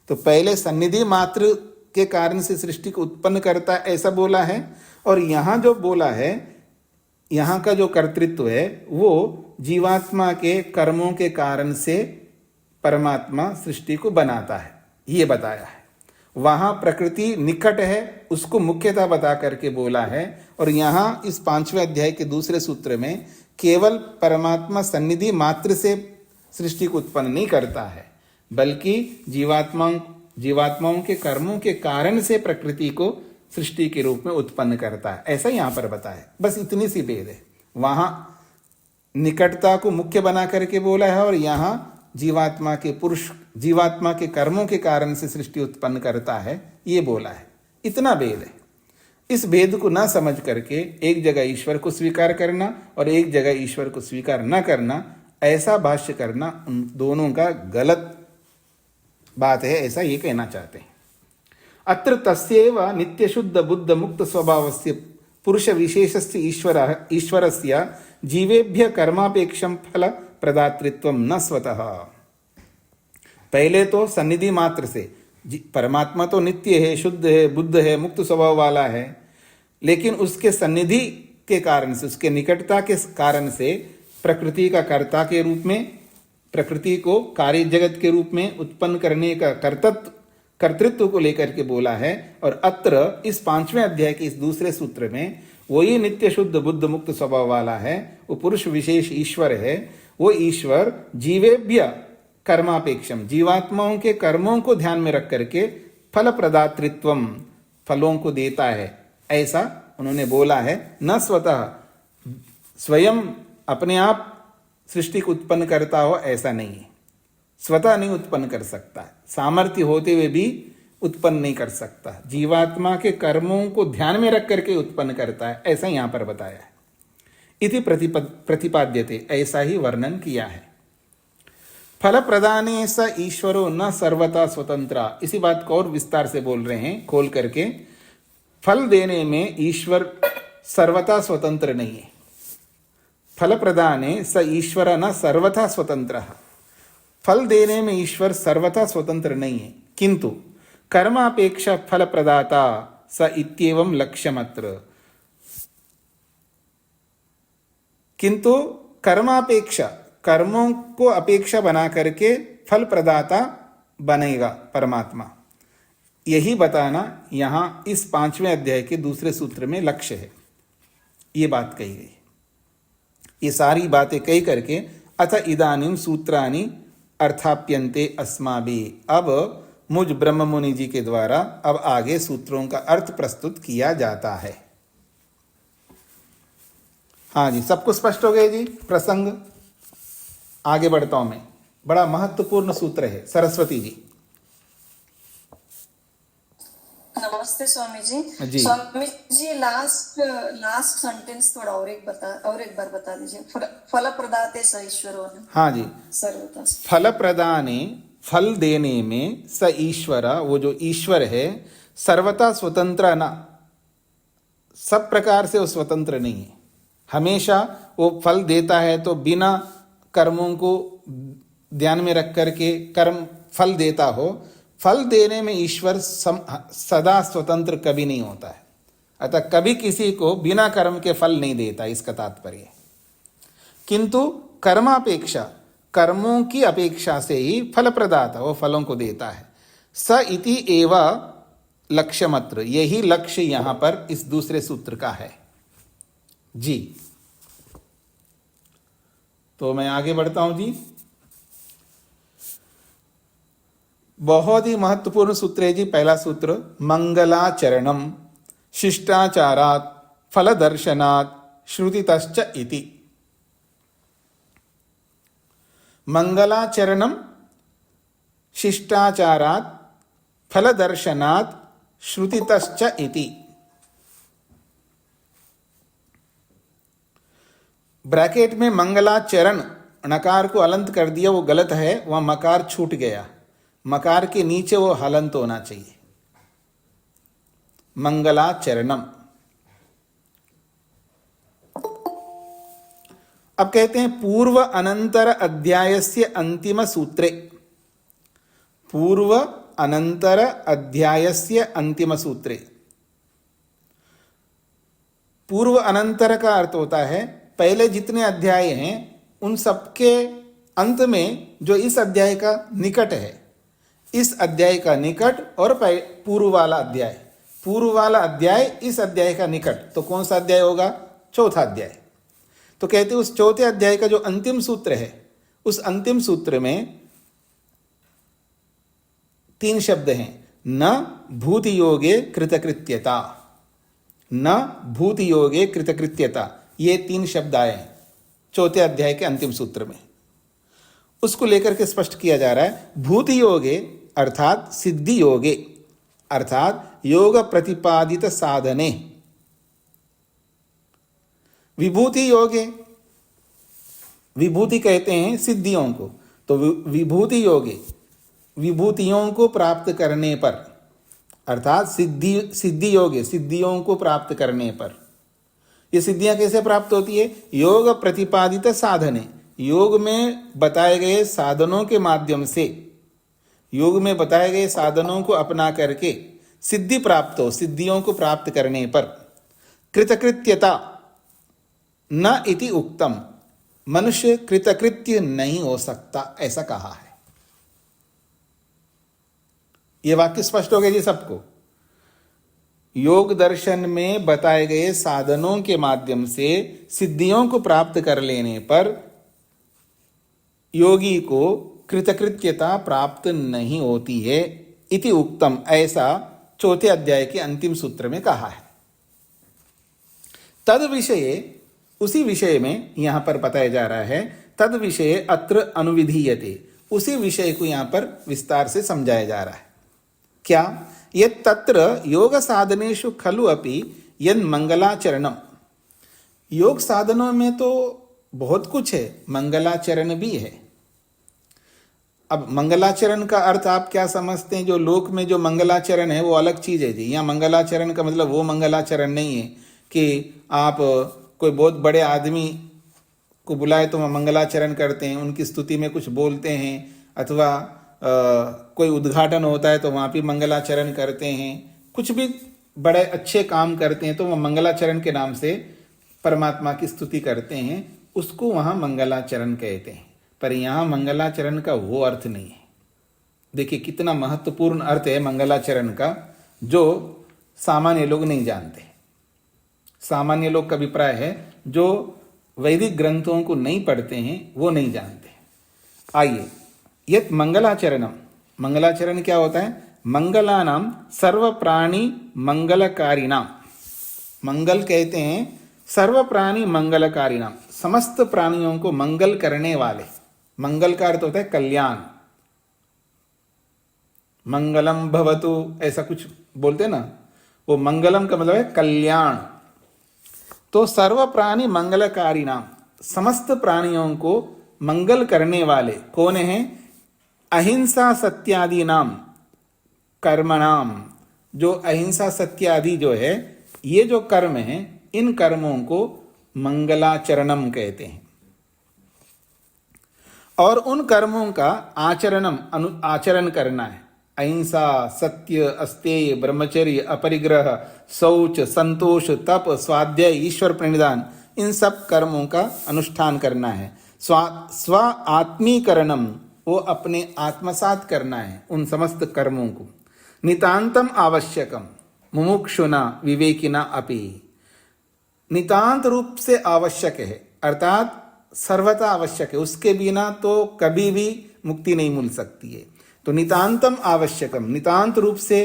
तो पहले सन्निधि मात्र के कारण से सृष्टि को उत्पन्न करता है ऐसा बोला है, और यहां जो बोला है, यहां का जो कर्तृत्व है वो जीवात्मा के कर्मों के कारण से परमात्मा सृष्टि को बनाता है, ये बताया है। वहां प्रकृति निकट है उसको मुख्यतः बता करके बोला है, और यहां इस 5वें अध्याय के दूसरे सूत्र में केवल परमात्मा सन्निधि मात्र से सृष्टि को उत्पन्न नहीं करता है, बल्कि जीवात्माओं के कर्मों के कारण से प्रकृति को सृष्टि के रूप में उत्पन्न करता है, ऐसा यहां पर बताया। बस इतनी सी भेद है। वहां निकटता को मुख्य बना करके बोला है और यहां जीवात्मा के कर्मों के कारण से सृष्टि उत्पन्न करता है, ये बोला है। इतना भेद है। इस भेद को ना समझ करके एक जगह ईश्वर को स्वीकार करना और एक जगह ईश्वर को स्वीकार न करना, ऐसा भाष्य करना उन दोनों का गलत बात है, ऐसा ये कहना चाहते हैं। अत्र तस्यैव नित्य शुद्ध बुद्ध मुक्त स्वभावस्य पुरुष विशेषस्य ईश्वरस्य जीवेभ्य कर्मापेक्षम फल प्रदातृत्व न स्वतः। पहले तो सन्निधि मात्र से परमात्मा तो नित्य है, शुद्ध है, बुद्ध है, मुक्त स्वभाव वाला है, लेकिन उसके सन्निधि के कारण से, उसके निकटता के कारण से प्रकृति का कर्ता के रूप में, प्रकृति को कार्य जगत के रूप में उत्पन्न करने का कर्तृत्व को लेकर के बोला है। और अत्र इस 5वें अध्याय के इस दूसरे सूत्र में वही नित्य शुद्ध बुद्ध मुक्त स्वभाव वाला है, वो पुरुष विशेष ईश्वर है, वो ईश्वर जीवेभ्य कर्मापेक्षम, जीवात्माओं के कर्मों को ध्यान में रख करके फल प्रदातृत्वम, फलों को देता है, ऐसा उन्होंने बोला है। न स्वतः, स्वयं अपने आप सृष्टि को उत्पन्न करता हो ऐसा नहीं है, स्वतः नहीं उत्पन्न कर सकता, सामर्थ्य होते हुए भी उत्पन्न नहीं कर सकता, जीवात्मा के कर्मों को ध्यान में रख करके उत्पन्न करता है, ऐसा यहां पर बताया है। इति प्रतिपाद्यते, ऐसा ही वर्णन किया है। फल प्रदाने स ईश्वरो न सर्वथा स्वतंत्र, इसी बात को और विस्तार से बोल रहे हैं खोल करके। फल देने में ईश्वर सर्वथा स्वतंत्र नहीं है। फल प्रदाने स ईश्वर न सर्वथा स्वतंत्र, फल देने में ईश्वर सर्वथा स्वतंत्र नहीं है, किंतु कर्मापेक्षा फल प्रदाता स इत्येवं लक्ष्यमत्र, किंतु कर्मापेक्षा, कर्मों को अपेक्षा बना करके फल प्रदाता बनेगा परमात्मा, यही बताना यहां इस 5वें अध्याय के दूसरे सूत्र में लक्ष्य है। ये बात कही गई। ये सारी बातें कही करके अथ इदानीं सूत्राणि अर्थाप्यन्ते अस्माभिः, अब मुझ ब्रह्म मुनि जी के द्वारा अब आगे सूत्रों का अर्थ प्रस्तुत किया जाता है। हाँ जी, सबको स्पष्ट हो गए जी प्रसंग? आगे बढ़ता हूं मैं, बड़ा महत्वपूर्ण सूत्र है। सरस्वती जी। नमस्ते स्वामी जी। जी स्वामी जी, लास्ट सेंटेंस थोड़ा और एक बार बता दीजिए। फल प्रदाते स ईश्वरो। हाँ जी, सर्वथा फल प्रदाने, फल देने में स ईश्वर, वो जो ईश्वर है, सर्वथा स्वतंत्र न, सब प्रकार से वो स्वतंत्र नहीं है। हमेशा वो फल देता है तो बिना कर्मों को ध्यान में रख करके कर्म फल देता हो। फल देने में ईश्वर सदा स्वतंत्र कभी नहीं होता है, अतः कभी किसी को बिना कर्म के फल नहीं देता, इसका तात्पर्य। किंतु कर्मापेक्षा, कर्मों की अपेक्षा से ही फल प्रदाता, वो फलों को देता है। स इति एव लक्ष्यमत्र, यही लक्ष्य यहां पर इस दूसरे सूत्र का है जी। तो मैं आगे बढ़ता हूं जी। बहुत ही महत्वपूर्ण सूत्र है जी पहला सूत्र। मंगलाचरणम शिष्टाचारात् फल दर्शनात् श्रुतितश्च इति। मंगलाचरणम शिष्टाचारात् फल दर्शनात् श्रुतितश्च इति। ब्रैकेट में मंगलाचरण, नकार को अलंत कर दिया, वो गलत है, वहां मकार छूट गया, मकार के नीचे वो हलंत होना चाहिए। मंगलाचरणम। अब कहते हैं पूर्व अनंतर अध्यायस्य अंतिम सूत्रे, पूर्व अनंतर अध्यायस्य अंतिम सूत्रे। पूर्व अनंतर का अर्थ होता है पहले जितने अध्याय हैं उन सबके अंत में जो इस अध्याय का निकट है, इस अध्याय का निकट और पूर्व वाला अध्याय, पूर्व वाला अध्याय इस अध्याय का निकट, तो कौन सा अध्याय होगा? चौथा अध्याय। तो कहते हैं उस चौथे अध्याय का जो अंतिम सूत्र है, उस अंतिम सूत्र में 3 शब्द हैं। न भूति योगे कृतकृत्यता, न भूति योगे कृतकृत्यता, ये 3 शब्द आए हैं चौथे अध्याय के अंतिम सूत्र में। उसको लेकर के स्पष्ट किया जा रहा है। भूति योगे अर्थात सिद्धि योगे, अर्थात योग प्रतिपादित साधने। विभूति योगे, विभूति कहते हैं सिद्धियों को, तो विभूति योगे विभूतियों को प्राप्त करने पर, अर्थात सिद्धि योगे सिद्धियों को प्राप्त करने पर। ये सिद्धियां कैसे प्राप्त होती है? योग प्रतिपादित साधने, योग में बताए गए साधनों के माध्यम से, योग में बताए गए साधनों को अपना करके सिद्धि प्राप्त हो, सिद्धियों को प्राप्त करने पर। कृतकृत्यता न इति उक्तम, मनुष्य कृतकृत्य नहीं हो सकता, ऐसा कहा है। यह वाक्य स्पष्ट हो गया जी सबको। योग दर्शन में बताए गए साधनों के माध्यम से सिद्धियों को प्राप्त कर लेने पर योगी को कृतकृत्यता प्राप्त नहीं होती है इति उक्तम, ऐसा चौथे अध्याय के अंतिम सूत्र में कहा है। तद विषये, उसी विषय में यहां पर बताया जा रहा है, तद विषय अत्र अनुविधीयते, उसी विषय को यहां पर विस्तार से समझाया जा रहा है। क्या? यत् तत्र योग साधनेषु खलु अपि यन् मंगलाचरणम, योग साधनों में तो बहुत कुछ है, मंगलाचरण भी है। अब मंगलाचरण का अर्थ आप क्या समझते हैं? जो लोक में जो मंगलाचरण है वो अलग चीज है जी। यहाँ मंगलाचरण का मतलब वो मंगलाचरण नहीं है कि आप कोई बहुत बड़े आदमी को बुलाए तो वहाँ मंगलाचरण करते हैं, उनकी स्तुति में कुछ बोलते हैं, अथवा कोई उद्घाटन होता है तो वहाँ भी मंगलाचरण करते हैं, कुछ भी बड़े अच्छे काम करते हैं तो वह मंगलाचरण के नाम से परमात्मा की स्तुति करते हैं, उसको वहाँ मंगलाचरण कहते हैं। पर यहाँ मंगलाचरण का वो अर्थ नहीं है। देखिए कितना महत्वपूर्ण अर्थ है मंगलाचरण का, जो सामान्य लोग नहीं जानते। सामान्य लोग का अभिप्राय है जो वैदिक ग्रंथों को नहीं पढ़ते हैं वो नहीं जानते। आइए, यत मंगलाचरणम, मंगलाचरण क्या होता है? मंगलानाम सर्व प्राणी मंगलकारिणाम, मंगल कहते हैं सर्व प्राणी मंगलकारिणाम, समस्त प्राणियों को मंगल करने वाले। मंगल का अर्थ होता है कल्याण, मंगलम भवतु ऐसा कुछ बोलते हैं ना, वो मंगलम का मतलब है कल्याण। तो सर्व प्राणी मंगलकारी नाम, समस्त प्राणियों को मंगल करने वाले कौन हैं? अहिंसा सत्यादि नाम कर्मणाम, जो अहिंसा सत्यादि जो है ये जो कर्म है, इन कर्मों को मंगलाचरणम कहते हैं। और उन कर्मों का आचरण करना है। अहिंसा, सत्य, अस्तेय, ब्रह्मचर्य, अपरिग्रह, शौच, संतोष, तप, स्वाध्याय, ईश्वर प्रणिधान, इन सब कर्मों का अनुष्ठान करना है। स्व आत्मीकरणम, वो अपने आत्मसात करना है उन समस्त कर्मों को। नितांतम आवश्यकम मुमुक्षुना विवेकिना अपि, नितांत रूप से आवश्यक है, अर्थात सर्वथा आवश्यक है, उसके बिना तो कभी भी मुक्ति नहीं मिल सकती है। तो नितांतम आवश्यकम, नितांत रूप से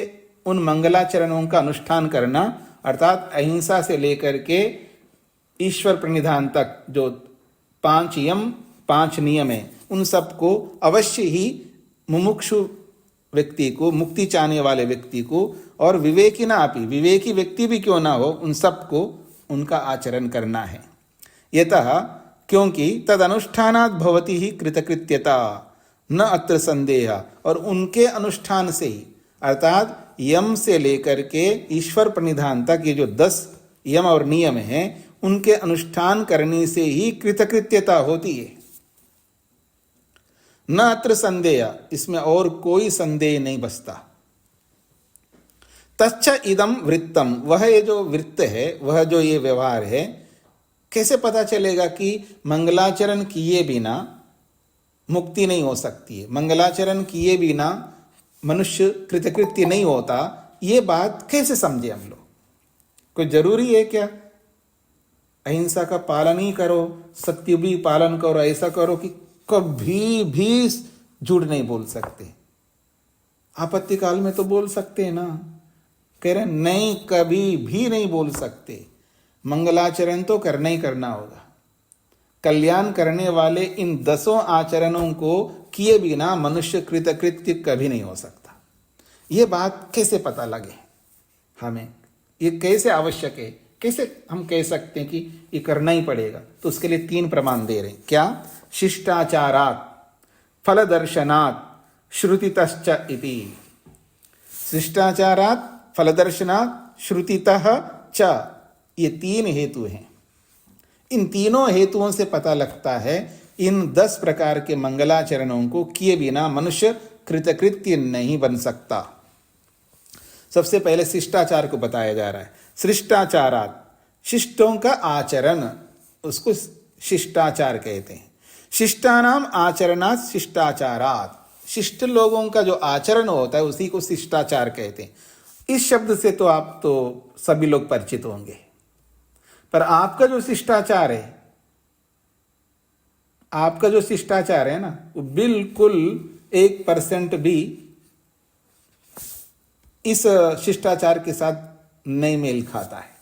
उन मंगलाचरणों का अनुष्ठान करना, अर्थात अहिंसा से लेकर के ईश्वर प्रणिधान तक जो 5 यम 5 नियम है, उन सबको अवश्य ही मुमुक्षु व्यक्ति को, मुक्ति चाहने वाले व्यक्ति को, और विवेकिना अपि, विवेकी व्यक्ति भी क्यों ना हो, उन सबको उनका आचरण करना है। यतः, क्योंकि तद अनुष्ठानात् भवति ही कृतकृत्यता न अत्र संदेह, और उनके अनुष्ठान से ही, अर्थात यम से लेकर के ईश्वर प्रणिधान तक ये जो 10 यम और नियम हैं, उनके अनुष्ठान करने से ही कृतकृत्यता होती है। न अत्र संदेह, इसमें और कोई संदेह नहीं बसता। तच्च इदम वृत्तम, वह ये जो वृत्त है, वह जो ये व्यवहार है, कैसे पता चलेगा कि मंगलाचरण किए बिना मुक्ति नहीं हो सकती है, मंगलाचरण किए बिना मनुष्य कृतकृत्य नहीं होता? ये बात कैसे समझे हम लोग? कोई जरूरी है क्या अहिंसा का पालन ही करो, सत्य भी पालन करो, ऐसा करो कि कभी भी झूठ नहीं बोल सकते? आपत्ति काल में तो बोल सकते हैं ना, कह रहे नहीं, कभी भी नहीं बोल सकते। मंगलाचरण तो करना ही करना होगा। कल्याण करने वाले इन 10 आचरणों को किए बिना मनुष्य कृतकृत्य कभी नहीं हो सकता। ये बात कैसे पता लगे हमें? ये कैसे आवश्यक है? कैसे हम कह सकते हैं कि ये करना ही पड़ेगा? तो उसके लिए 3 प्रमाण दे रहे हैं। क्या? शिष्टाचारात्, फलदर्शनात्, श्रुतितश्च इति। शिष्टाचारात्, फलदर्शनात्, श्रुतितः च, ये 3 हेतु हैं। इन तीनों हेतुओं से पता लगता है इन 10 प्रकार के मंगलाचरणों को किए बिना मनुष्य कृतकृत्य नहीं बन सकता। सबसे पहले शिष्टाचार को बताया जा रहा है। शिष्टाचारात्, शिष्टों का आचरण, उसको शिष्टाचार कहते हैं। शिष्टानाम आचरणात् शिष्टाचारात्, शिष्ट लोगों का जो आचरण होता है उसी को शिष्टाचार कहते हैं। इस शब्द से तो आप तो सभी लोग परिचित होंगे, पर आपका जो शिष्टाचार है आपका जो शिष्टाचार है ना, वो बिल्कुल 1% भी इस शिष्टाचार के साथ नहीं मेल खाता है।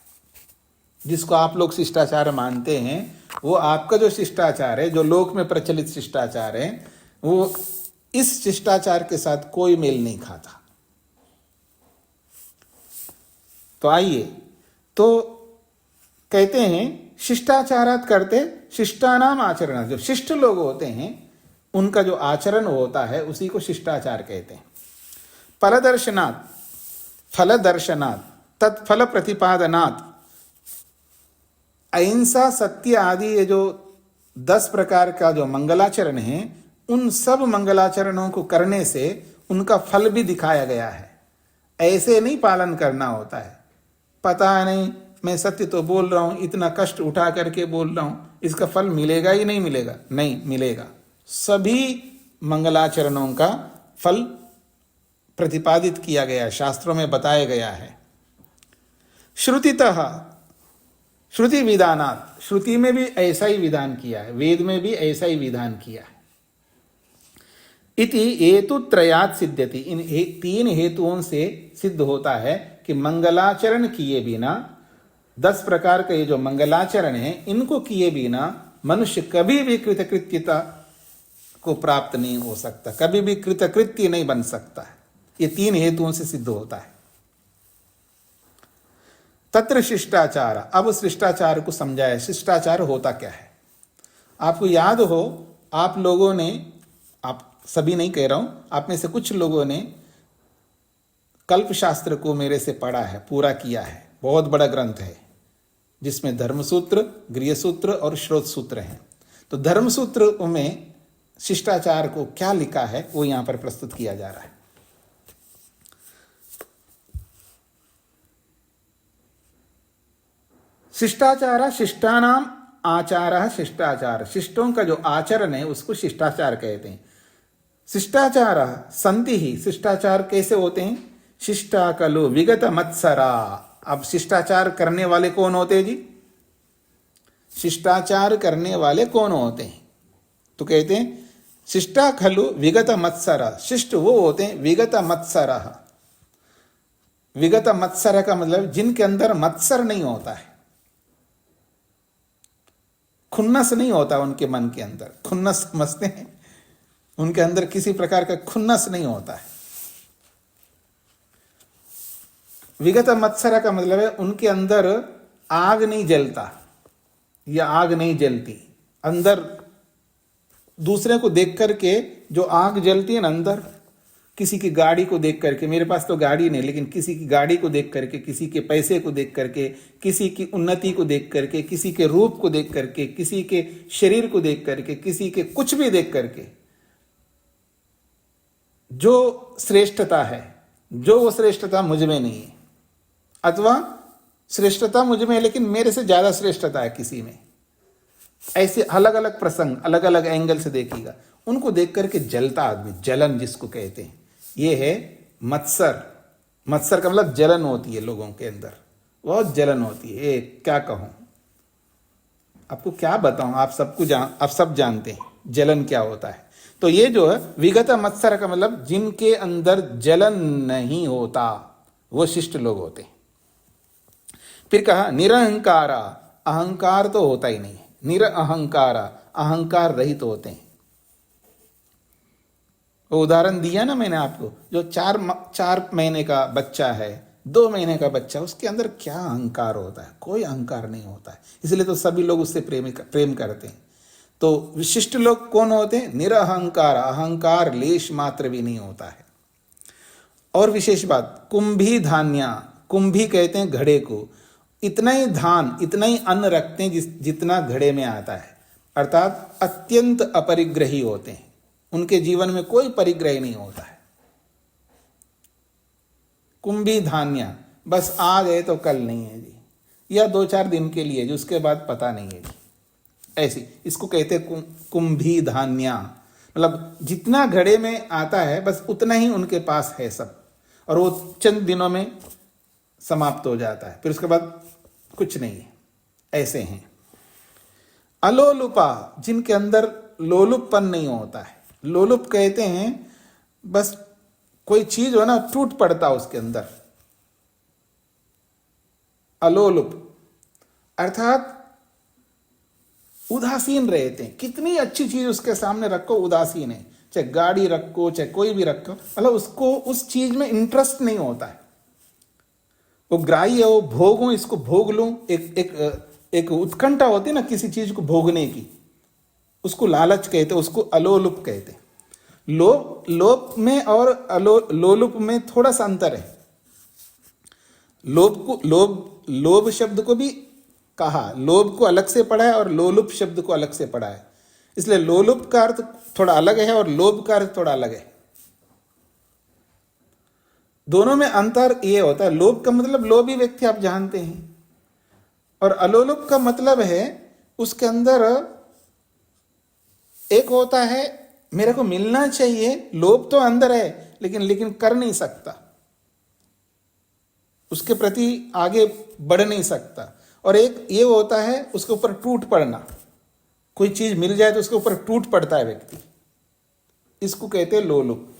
जिसको आप लोग शिष्टाचार मानते हैं, वो आपका जो शिष्टाचार है, जो लोक में प्रचलित शिष्टाचार है, वो इस शिष्टाचार के साथ कोई मेल नहीं खाता। तो आइए, तो कहते हैं शिष्टाचारात करते शिष्टानाम आचरण। जो शिष्ट लोग होते हैं उनका जो आचरण होता है उसी को शिष्टाचार कहते हैं। फलदर्शनात्, फलदर्शनात्, तत्फल प्रतिपादनात्, अहिंसा, सत्य आदि ये जो 10 प्रकार का जो मंगलाचरण है, उन सब मंगलाचरणों को करने से उनका फल भी दिखाया गया है। ऐसे नहीं पालन करना होता है, पता नहीं मैं सत्य तो बोल रहा हूं, इतना कष्ट उठा करके बोल रहा हूं, इसका फल मिलेगा ही नहीं मिलेगा? नहीं मिलेगा। सभी मंगलाचरणों का फल प्रतिपादित किया गया है, शास्त्रों में बताया गया है। श्रुतितः, श्रुति विधानात्, श्रुति में भी ऐसा ही विधान किया है, वेद में भी ऐसा ही विधान किया है। इति हेतुत्रयात् सिद्ध्यति, इन 3 हेतुओं से सिद्ध होता है कि मंगलाचरण किए बिना, 10 प्रकार का ये जो मंगलाचरण है, इनको किए बिना मनुष्य कभी भी कृतकृत्यता को प्राप्त नहीं हो सकता, कभी भी कृतकृत्य नहीं बन सकता है। ये 3 हेतुओं से सिद्ध होता है। तत्र शिष्टाचार, अब शिष्टाचार को समझाया। शिष्टाचार होता क्या है? आपको याद हो, आप लोगों ने, आप सभी नहीं कह रहा हूं, आप में से कुछ लोगों ने कल्पशास्त्र को मेरे से पढ़ा है, पूरा किया है। बहुत बड़ा ग्रंथ है जिसमें धर्मसूत्र, गृहसूत्र और श्रोत सूत्र हैं। तो धर्मसूत्र में शिष्टाचार को क्या लिखा है वो यहां पर प्रस्तुत किया जा रहा है। शिष्टाचार, शिष्टानाम आचार, शिष्टाचार, शिष्टों का जो आचरण है उसको शिष्टाचार कहते हैं। शिष्टाचार संति ही, शिष्टाचार कैसे होते हैं? शिष्टा कलु विगत मत्सरा। अब शिष्टाचार करने वाले कौन होते हैं जी? शिष्टाचार करने वाले कौन होते हैं? तो कहते हैं शिष्टा खलु विगत मत्सरा। शिष्ट वो होते हैं विगत मत्सरा। विगत मत्सर का मतलब जिनके अंदर मत्सर नहीं होता है, खुन्नस नहीं होता उनके मन के अंदर। खुन्नस समझते हैं? उनके अंदर किसी प्रकार का खुन्नस नहीं होता है। विगत मत्सर का मतलब है उनके अंदर आग नहीं जलता या आग नहीं जलती। अंदर दूसरे को देख करके जो आग जलती है ना अंदर, किसी की गाड़ी को देख करके, मेरे पास तो गाड़ी नहीं, लेकिन किसी की गाड़ी को देख करके, किसी के पैसे को देख करके, किसी की उन्नति को देख करके, किसी के रूप को देख करके, किसी के शरीर को देख करके, किसी के कुछ भी देख करके जो श्रेष्ठता है, जो वो श्रेष्ठता मुझ में नहीं है, अथवा श्रेष्ठता मुझ में है लेकिन मेरे से ज्यादा श्रेष्ठता है किसी में, ऐसे अलग अलग प्रसंग, अलग अलग एंगल से देखिएगा, उनको देख करके जलता आदमी, जलन जिसको कहते हैं, ये है मत्सर। मत्सर का मतलब जलन होती है लोगों के अंदर, बहुत जलन होती है। क्या कहूं, आपको क्या बताऊं, आप सब जानते हैं जलन क्या होता है। तो ये जो है विगत मत्सर का मतलब जिनके अंदर जलन नहीं होता, वो शिष्ट लोग होते हैं। फिर कहा निरहंकारा, अहंकार तो होता ही नहीं है। निरअहंकारा, अहंकार रहित तो होते हैं। वो उदाहरण दिया ना मैंने आपको, जो 4 महीने का बच्चा है, 2 महीने का बच्चा, उसके अंदर क्या अहंकार होता है? कोई अहंकार नहीं होता है। इसलिए तो सभी लोग उससे प्रेम करते हैं। तो विशिष्ट लोग कौन होते हैं? निरअहंकार, अहंकार लेश मात्र भी नहीं होता है। और विशेष बात, कुंभी धान्या, कुंभी कहते हैं घड़े को, इतना ही धान, इतना ही अन्न रखते हैं जितना घड़े में आता है, अर्थात अत्यंत अपरिग्रही होते हैं। उनके जीवन में कोई परिग्रह नहीं होता है। कुंभी धान्या, बस आज है तो कल नहीं है जी, या 2-4 दिन के लिए जी, उसके बाद पता नहीं है जी। ऐसी इसको कहते हैं कुंभी धान्या, मतलब जितना घड़े में आता है बस उतना ही उनके पास है सब, और वो चंद दिनों में समाप्त हो जाता है, फिर उसके बाद कुछ नहीं है। ऐसे हैं अलोलुपा, जिनके अंदर लोलुपपन नहीं होता है। लोलुप कहते हैं बस कोई चीज हो ना, टूट पड़ता उसके अंदर। अलोलुप अर्थात उदासीन रहते हैं। कितनी अच्छी चीज उसके सामने रखो, उदासीन है। चाहे गाड़ी रखो, चाहे कोई भी रखो, मतलब उसको उस चीज में इंटरेस्ट नहीं होता है। वो ग्राह्य हो, भोग हो, इसको भोग लूं, एक उत्कंठा होती है ना किसी चीज को भोगने की, उसको लालच कहते, उसको अलोलुप कहते। लोप में और लोलुप में थोड़ा सा अंतर है। लोभ शब्द को भी कहा, लोभ को अलग से पढ़ा है और लोलुप शब्द को अलग से पढ़ा है। इसलिए लोलुप का अर्थ थोड़ा अलग है और लोभ का अर्थ थोड़ा अलग है। दोनों में अंतर ये होता है, लोभ का मतलब लोभी व्यक्ति आप जानते हैं, और अलोलुप का मतलब है उसके अंदर एक होता है मेरे को मिलना चाहिए, लोभ तो अंदर है लेकिन कर नहीं सकता, उसके प्रति आगे बढ़ नहीं सकता। और एक ये होता है उसके ऊपर टूट पड़ना, कोई चीज मिल जाए तो उसके ऊपर टूट पड़ता है व्यक्ति, इसको कहते हैं लोलुप।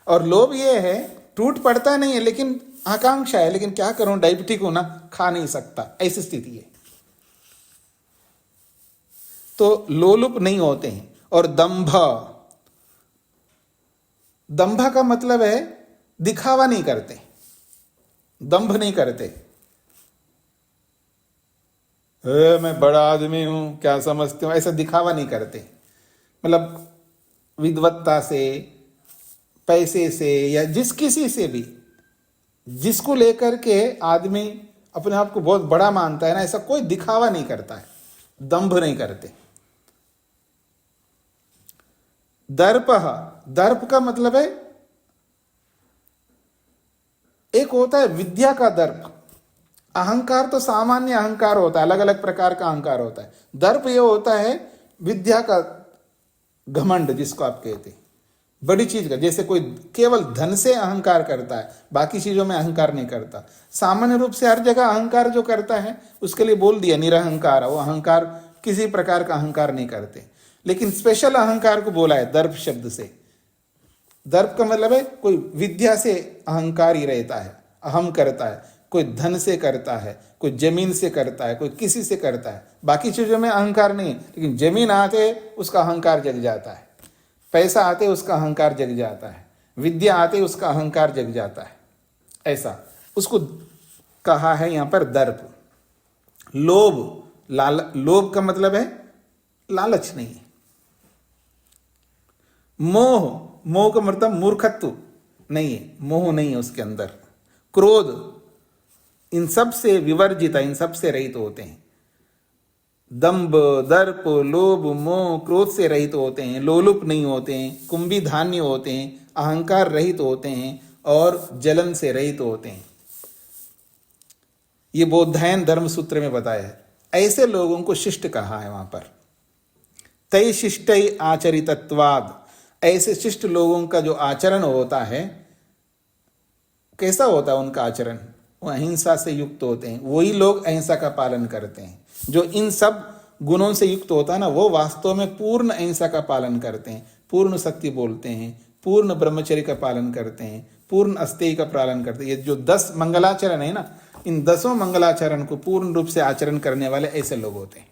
और लोभ ये है टूट पड़ता नहीं है लेकिन आकांक्षा है, लेकिन क्या करूं, डायबिटिक हूं ना, खा नहीं सकता, ऐसी स्थिति है, तो लोलुप नहीं होते हैं। और दंभ का मतलब है दिखावा नहीं करते, दंभ नहीं करते। मैं बड़ा आदमी हूं, क्या समझते हो, ऐसा दिखावा नहीं करते। मतलब विद्वत्ता से, पैसे से, या जिस किसी से भी, जिसको लेकर के आदमी अपने आप को बहुत बड़ा मानता है ना, ऐसा कोई दिखावा नहीं करता है, दंभ नहीं करते। दर्प का मतलब है एक होता है विद्या का दर्प। अहंकार तो सामान्य अहंकार होता है, अलग अलग प्रकार का अहंकार होता है। दर्प ये होता है विद्या का घमंड, जिसको आप कहते हैं बड़ी चीज का। जैसे कोई केवल धन से अहंकार करता है, बाकी चीजों में अहंकार नहीं करता। सामान्य रूप से हर जगह अहंकार जो करता है उसके लिए बोल दिया निरहंकार, वो अहंकार किसी प्रकार का अहंकार नहीं करते। लेकिन स्पेशल अहंकार को बोला है दर्प शब्द से। दर्प का मतलब है कोई विद्या से अहंकार ही रहता है, अहम करता है, कोई धन से करता है, कोई जमीन से करता है, कोई किसी से करता है। बाकी चीजों में अहंकार नहीं, लेकिन जमीन आते उसका अहंकार जग जाता है, पैसा आते उसका अहंकार जग जाता है, विद्या आते उसका अहंकार जग जाता है। ऐसा उसको कहा है यहां पर दर्प। लोभ का मतलब है लालच नहीं। मोह का मतलब मूर्खत्व नहीं है, मोह नहीं है उसके अंदर। क्रोध, इन सब से विवर्जित है, इन सब से रहित होते हैं। दंभ, दर्प, लोभ, मोह, क्रोध से रहित होते हैं, लोलुप नहीं होते हैं, कुंभी धान्य होते हैं, अहंकार रहित होते हैं और जलन से रहित होते हैं। ये बौद्धायन धर्म सूत्र में बताया है। ऐसे लोगों को शिष्ट कहा है वहां पर। तय शिष्टै आचरितत्वाद, ऐसे शिष्ट लोगों का जो आचरण होता है, कैसा होता है उनका आचरण, वो अहिंसा से युक्त होते हैं। वही लोग अहिंसा का पालन करते हैं। जो इन सब गुणों से युक्त होता है ना, वो वास्तव में पूर्ण अहिंसा का पालन करते हैं, पूर्ण सत्य बोलते हैं, पूर्ण ब्रह्मचर्य का पालन करते हैं, पूर्ण अस्तेय का पालन करते हैं। ये जो 10 मंगलाचरण है ना, इन 10 मंगलाचरण को पूर्ण रूप से आचरण करने वाले ऐसे लोग होते हैं।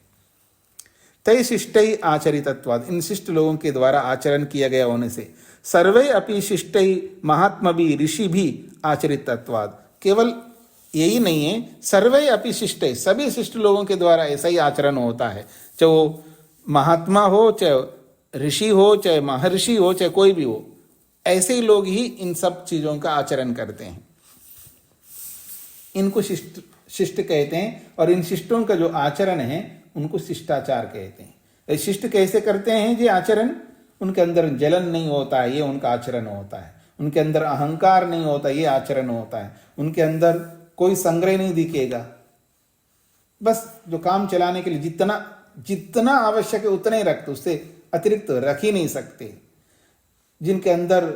तय शिष्टै आचरितत्वाद, इन शिष्ट लोगों के द्वारा आचरण किया गया होने से। सर्वे अपि शिष्टै महात्मभि ऋषि भी आचरितत्वाद, केवल यही नहीं है, सर्वे अपि शिष्टै, सभी शिष्ट लोगों के द्वारा ऐसा ही आचरण होता है। चाहे वो महात्मा हो, चाहे ऋषि हो, चाहे महर्षि हो, चाहे कोई भी हो, ऐसे ही लोग ही इन सब चीजों का आचरण करते हैं। इनको शिष्ट कहते हैं। और इन शिष्टों का जो आचरण है उनको शिष्टाचार कहते हैं। शिष्ट कैसे करते हैं ये आचरण, उनके अंदर जलन नहीं होता है, ये उनका आचरण होता है। उनके अंदर अहंकार नहीं होता, ये आचरण होता है। उनके अंदर कोई संग्रह नहीं दिखेगा, बस जो काम चलाने के लिए जितना आवश्यक है उतना ही रखते, उससे अतिरिक्त रख ही नहीं सकते। जिनके अंदर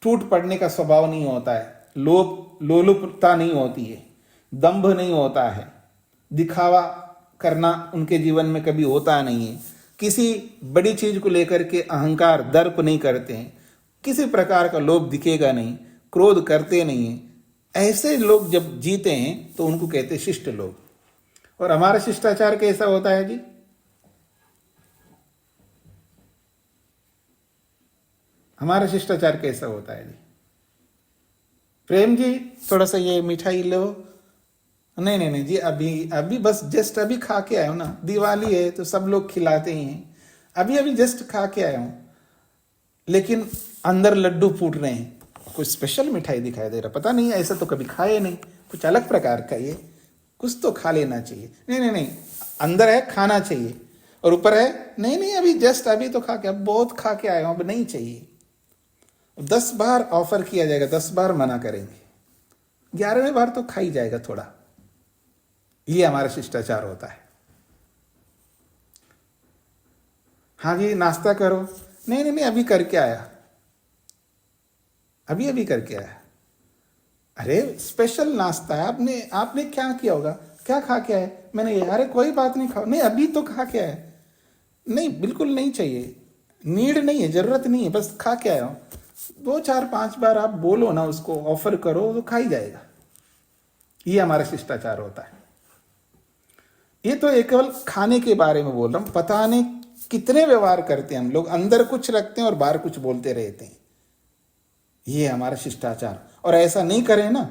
टूट पड़ने का स्वभाव नहीं होता है, लोलुपता नहीं होती है, दंभ नहीं होता है, दिखावा करना उनके जीवन में कभी होता नहीं है, किसी बड़ी चीज को लेकर के अहंकार दर्प नहीं करते हैं, किसी प्रकार का लोभ दिखेगा नहीं, क्रोध करते नहीं हैं, ऐसे लोग जब जीते हैं तो उनको कहते हैं शिष्ट लोग। और हमारा शिष्टाचार कैसा होता है जी? हमारा शिष्टाचार कैसा होता है जी? प्रेम जी थोड़ा सा ये मिठाई लो। नहीं नहीं नहीं जी, अभी अभी बस जस्ट अभी खा के आया हूं ना, दिवाली है तो सब लोग खिलाते ही हैं, अभी अभी जस्ट खा के आया हूं, लेकिन अंदर लड्डू फूट रहे हैं, कुछ स्पेशल मिठाई दिखाई दे रहा, पता नहीं ऐसा तो कभी खाए नहीं, कुछ अलग प्रकार का, ये कुछ तो खा लेना चाहिए। नहीं नहीं नहीं, अंदर है खाना चाहिए, और ऊपर है नहीं नहीं अभी जस्ट अभी तो खा के, अब बहुत खा के आया हूं, अब नहीं चाहिए। 10 बार ऑफर किया जाएगा, 10 बार मना करेंगे, 11वें बार तो खा ही जाएगा थोड़ा। ये हमारा शिष्टाचार होता है। हाँ जी नाश्ता करो, नहीं नहीं नहीं अभी करके आया, अभी अभी करके आया। अरे स्पेशल नाश्ता है, आपने आपने क्या किया होगा, क्या खा के आए? मैंने ये, अरे कोई बात नहीं खाओ, नहीं अभी तो खा के आए। नहीं बिल्कुल नहीं चाहिए, नीड नहीं है, जरूरत नहीं है, बस खा के आया हूं। 2 4 5 बार आप बोलो ना, उसको ऑफर करो तो खा ही जाएगा। ये हमारा शिष्टाचार होता है। ये तो एक केवल खाने के बारे में बोल रहा हूं, पता नहीं कितने व्यवहार करते हैं हम लोग, अंदर कुछ रखते हैं और बाहर कुछ बोलते रहते हैं। ये हमारा शिष्टाचार। और ऐसा नहीं करें ना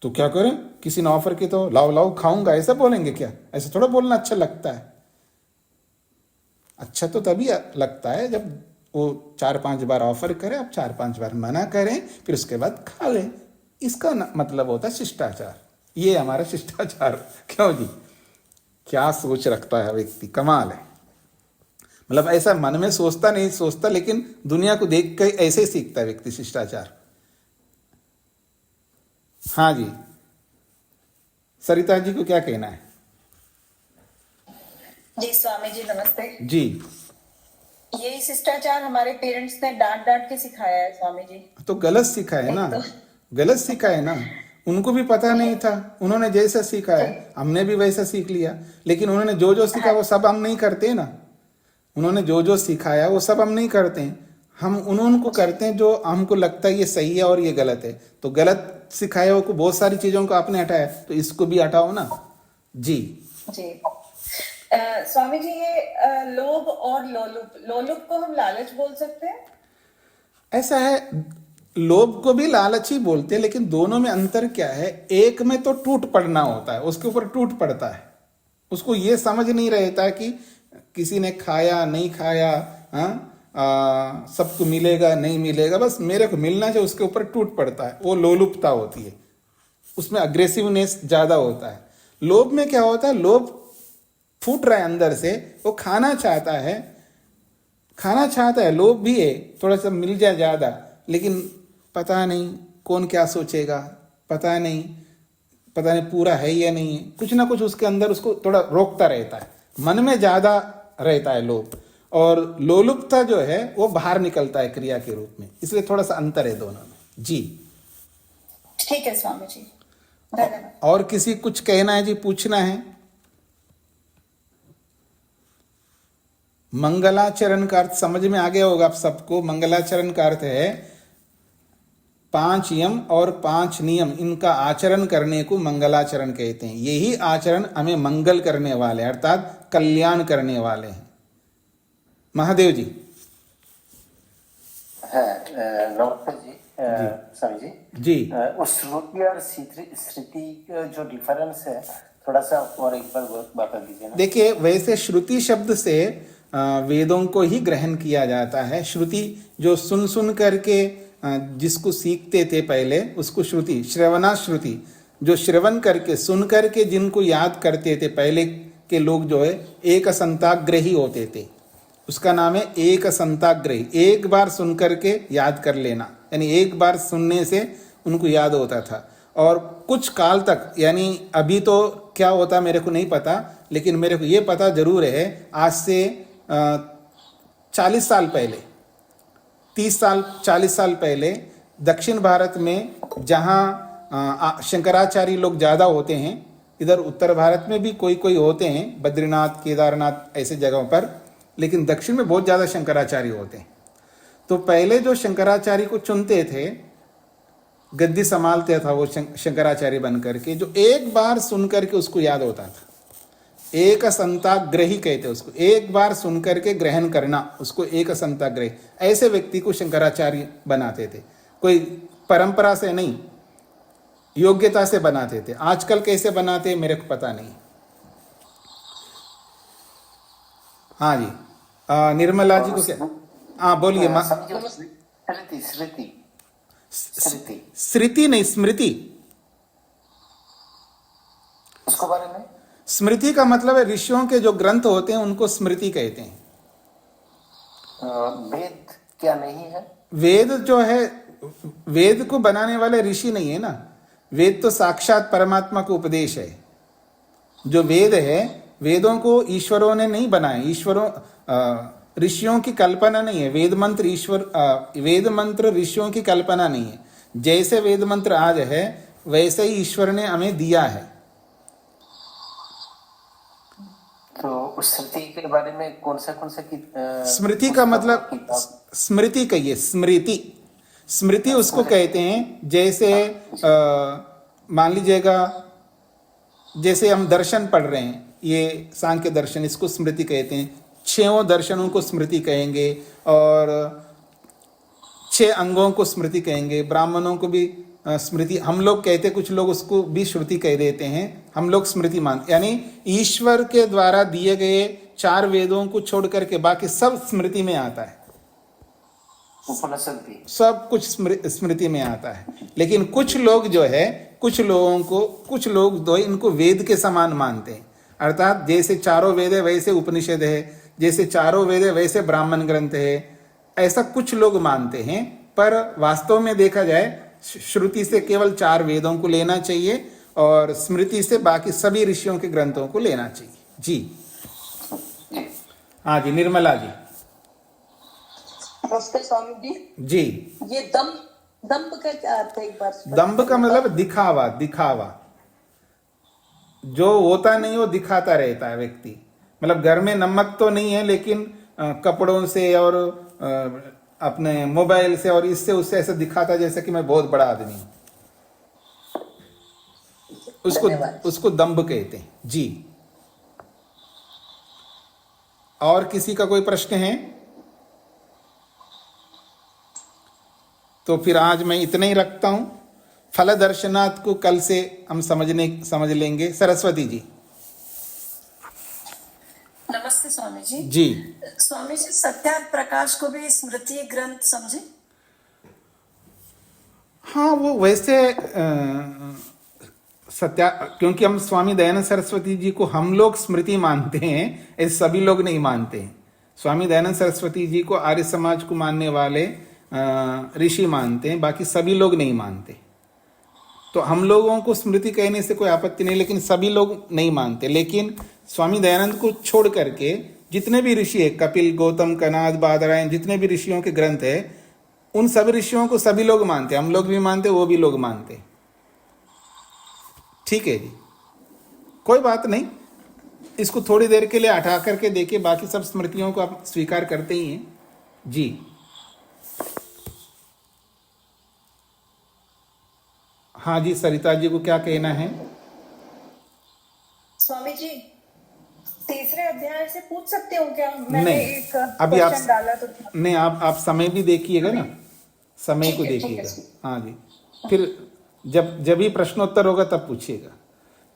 तो क्या करें, किसी ने ऑफर की तो लाओ लाओ खाऊंगा, ऐसा बोलेंगे क्या? ऐसा थोड़ा बोलना अच्छा लगता है। अच्छा तो तभी लगता है जब वो 4 5 बार ऑफर करे, आप 4 5 बार मना करें, फिर उसके बाद खा लें। इसका मतलब होता है शिष्टाचार। ये हमारा शिष्टाचार। क्यों जी, क्या सोच रखता है व्यक्ति, कमाल है। मतलब ऐसा मन में सोचता नहीं सोचता, लेकिन दुनिया को देख कर ऐसे ही सीखता है व्यक्ति शिष्टाचार। हाँ जी, सरिता जी को क्या कहना है? जी स्वामी जी नमस्ते जी, यही शिष्टाचार हमारे पेरेंट्स ने डांट डांट के सिखाया है स्वामी जी। तो गलत सीखा है ना, गलत सीखा है ना। उनको भी पता नहीं था, उन्होंने जैसा सीखा है हमने भी वैसा सीख लिया, लेकिन उन्होंने जो जो सीखा वो सब हम नहीं करते ना। उन्होंने जो जो सिखाया वो सब हम नहीं करते हैं, हम उनको करते हैं जो हमको लगता है ये सही है और ये गलत है। तो गलत सिखाया हुआ को, बहुत सारी चीजों को आपने हटाया, तो इसको भी हटाओ ना जी। जी स्वामी जी, ये लोभ और लोलुप को हम लालच बोल सकते हैं? ऐसा है, लोभ को भी लालच ही बोलते हैं, लेकिन दोनों में अंतर क्या है? एक में तो टूट पड़ना होता है, उसके ऊपर टूट पड़ता है, उसको ये समझ नहीं रहता कि किसी ने खाया नहीं खाया, सबको मिलेगा नहीं मिलेगा, बस मेरे को मिलना चाहिए, उसके ऊपर टूट पड़ता है, वो लोलुपता होती है, उसमें अग्रेसिवनेस ज्यादा होता है। लोभ में क्या होता है, लोभ फूट रहा है अंदर से, वो खाना चाहता है, खाना चाहता है, लोभ भी है, थोड़ा सा मिल जाए ज्यादा, लेकिन पता नहीं कौन क्या सोचेगा, पता नहीं पूरा है या नहीं है, कुछ ना कुछ उसके अंदर उसको थोड़ा रोकता रहता है, मन में ज्यादा रहता है लोभ। और लोलुपता जो है वो बाहर निकलता है क्रिया के रूप में, इसलिए थोड़ा सा अंतर है दोनों में जी। ठीक है स्वामी जी, धन्यवाद। और किसी कुछ कहना है जी, पूछना है? मंगलाचरण का अर्थ समझ में आ गया होगा आप सबको। मंगलाचरण का अर्थ है 5 यम और 5 नियम, इनका आचरण करने को मंगलाचरण कहते हैं। यही आचरण हमें मंगल करने वाले अर्थात कल्याण करने वाले हैं। महादेव जी। नमस्ते जी स्वामी जी। जी उस श्रुति और स्मृति का जो डिफरेंस है, थोड़ा सा और एक बार बता दीजिए ना। देखिए, वैसे श्रुति शब्द से वेदों को ही ग्रहण किया जाता है। श्रुति जो सुन सुन करके जिसको सीखते थे पहले, उसको श्रुति, श्रवणा श्रुति, जो श्रवण करके सुन करके जिनको याद करते थे पहले के लोग, जो है एक संताग्रही होते थे, उसका नाम है एक संताग्रही। एक बार सुन करके याद कर लेना, यानी एक बार सुनने से उनको याद होता था। और कुछ काल तक, यानी अभी तो क्या होता मेरे को नहीं पता, लेकिन मेरे को ये पता जरूर है, आज से 40 साल पहले, 30 साल 40 साल पहले दक्षिण भारत में जहाँ शंकराचार्य लोग ज़्यादा होते हैं, इधर उत्तर भारत में भी कोई कोई होते हैं, बद्रीनाथ केदारनाथ ऐसे जगहों पर, लेकिन दक्षिण में बहुत ज़्यादा शंकराचार्य होते हैं। तो पहले जो शंकराचार्य को चुनते थे, गद्दी संभालते था वो शंकराचार्य बन करके, जो एक बार सुन करके उसको याद होता था, एक संताग्रही कहते उसको, एक बार सुन करके ग्रहण करना, उसको एक संताग्रही, ऐसे व्यक्ति को शंकराचार्य बनाते थे। कोई परंपरा से नहीं, योग्यता से बनाते थे। आजकल कैसे बनाते मेरे को पता नहीं। हाँ जी, निर्मला जी को क्या, हाँ बोलिए। समझो, स्मृति स्मृति स्मृति स्मृति नहीं, स्मृति। उसके बारे में स्मृति का मतलब है ऋषियों के जो ग्रंथ होते हैं उनको स्मृति कहते हैं। वेद क्या नहीं है? वेद जो है, वेद को बनाने वाले ऋषि नहीं है ना, वेद तो साक्षात परमात्मा का उपदेश है। जो वेद है, वेदों को ईश्वरों ने नहीं बनाए, ईश्वरों ऋषियों की कल्पना नहीं है। वेद मंत्र वेद मंत्र ऋषियों की कल्पना नहीं है। जैसे वेद मंत्र आज है वैसे ही ईश्वर ने हमें दिया है। तो उस स्मृति के बारे में कौन सा स्मृति का मतलब, स्मृति कहिए, स्मृति। स्मृति उसको कहते हैं जैसे मान लीजिएगा, जैसे हम दर्शन पढ़ रहे हैं, ये सांख्य दर्शन, इसको स्मृति कहते हैं। 6 दर्शनों को स्मृति कहेंगे और 6 अंगों को स्मृति कहेंगे। ब्राह्मणों को भी स्मृति हम लोग कहते, कुछ लोग उसको भी श्रुति कह देते हैं। हम लोग स्मृति मानते, यानी ईश्वर के द्वारा दिए गए 4 वेदों को छोड़ करके बाकी सब स्मृति में आता है। सब कुछ स्मृति में आता है। लेकिन कुछ लोग जो है, कुछ लोग तो इनको वेद के समान मानते हैं। अर्थात जैसे चारों वेद है वैसे उपनिषद है, जैसे चारों वेद है वैसे ब्राह्मण ग्रंथ है, ऐसा कुछ लोग मानते हैं। पर वास्तव में देखा जाए, श्रुति से केवल 4 वेदों को लेना चाहिए और स्मृति से बाकी सभी ऋषियों के ग्रंथों को लेना चाहिए। जी हाँ जी, निर्मला जी। नमस्ते स्वामी जी। जी, ये दम्भ का क्या अर्थ है, एक बार? दंभ का मतलब दिखावा। जो होता नहीं वो दिखाता रहता है व्यक्ति। मतलब घर में नमक तो नहीं है, लेकिन कपड़ों से और अपने मोबाइल से और इससे उससे ऐसा दिखाता जैसे कि मैं बहुत बड़ा आदमी हूं। उसको दंभ कहते हैं। जी, और किसी का कोई प्रश्न है तो फिर आज मैं इतना ही रखता हूं। फल दर्शनात् को कल से हम समझ लेंगे। सरस्वती जी। नमस्ते स्वामी जी। जी, स्वामी जी, सत्या प्रकाश को भी स्मृति ग्रंथ समझे? हाँ, वो वैसे सत्या, क्योंकि हम स्वामी दयानंद सरस्वती जी को हम लोग स्मृति मानते हैं, ऐसे सभी लोग नहीं मानते हैं। स्वामी दयानंद सरस्वती जी को आर्य समाज को मानने वाले ऋषि मानते हैं, बाकी सभी लोग नहीं मानते। तो हम लोगों को स्मृति कहने से कोई आपत्ति नहीं, लेकिन सभी लोग नहीं मानते। लेकिन स्वामी दयानंद को छोड़ करके जितने भी ऋषि है, कपिल, गौतम, कनाद, बादरायण, जितने भी ऋषियों के ग्रंथ है, उन सभी ऋषियों को सभी लोग मानते। हम लोग भी मानते, वो भी लोग मानते। ठीक है जी, कोई बात नहीं। इसको थोड़ी देर के लिए हटा करके देखिए, बाकी सब स्मृतियों को आप स्वीकार करते ही हैं। जी, हाँ जी, सरिता जी को क्या कहना है? स्वामी जी, तीसरे अध्याय से पूछ सकते हो क्या? मैंने नहीं, एक अभी आप क्वेश्चन डाला तो नहीं, आप समय भी देखिएगा ना, समय को ठीक है, देखिएगा। हाँ जी, फिर जब भी प्रश्नोत्तर होगा तब पूछिएगा।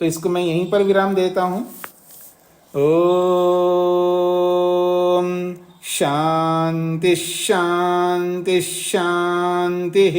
तो इसको मैं यहीं पर विराम देता हूं। ओम शांति शांति शांति।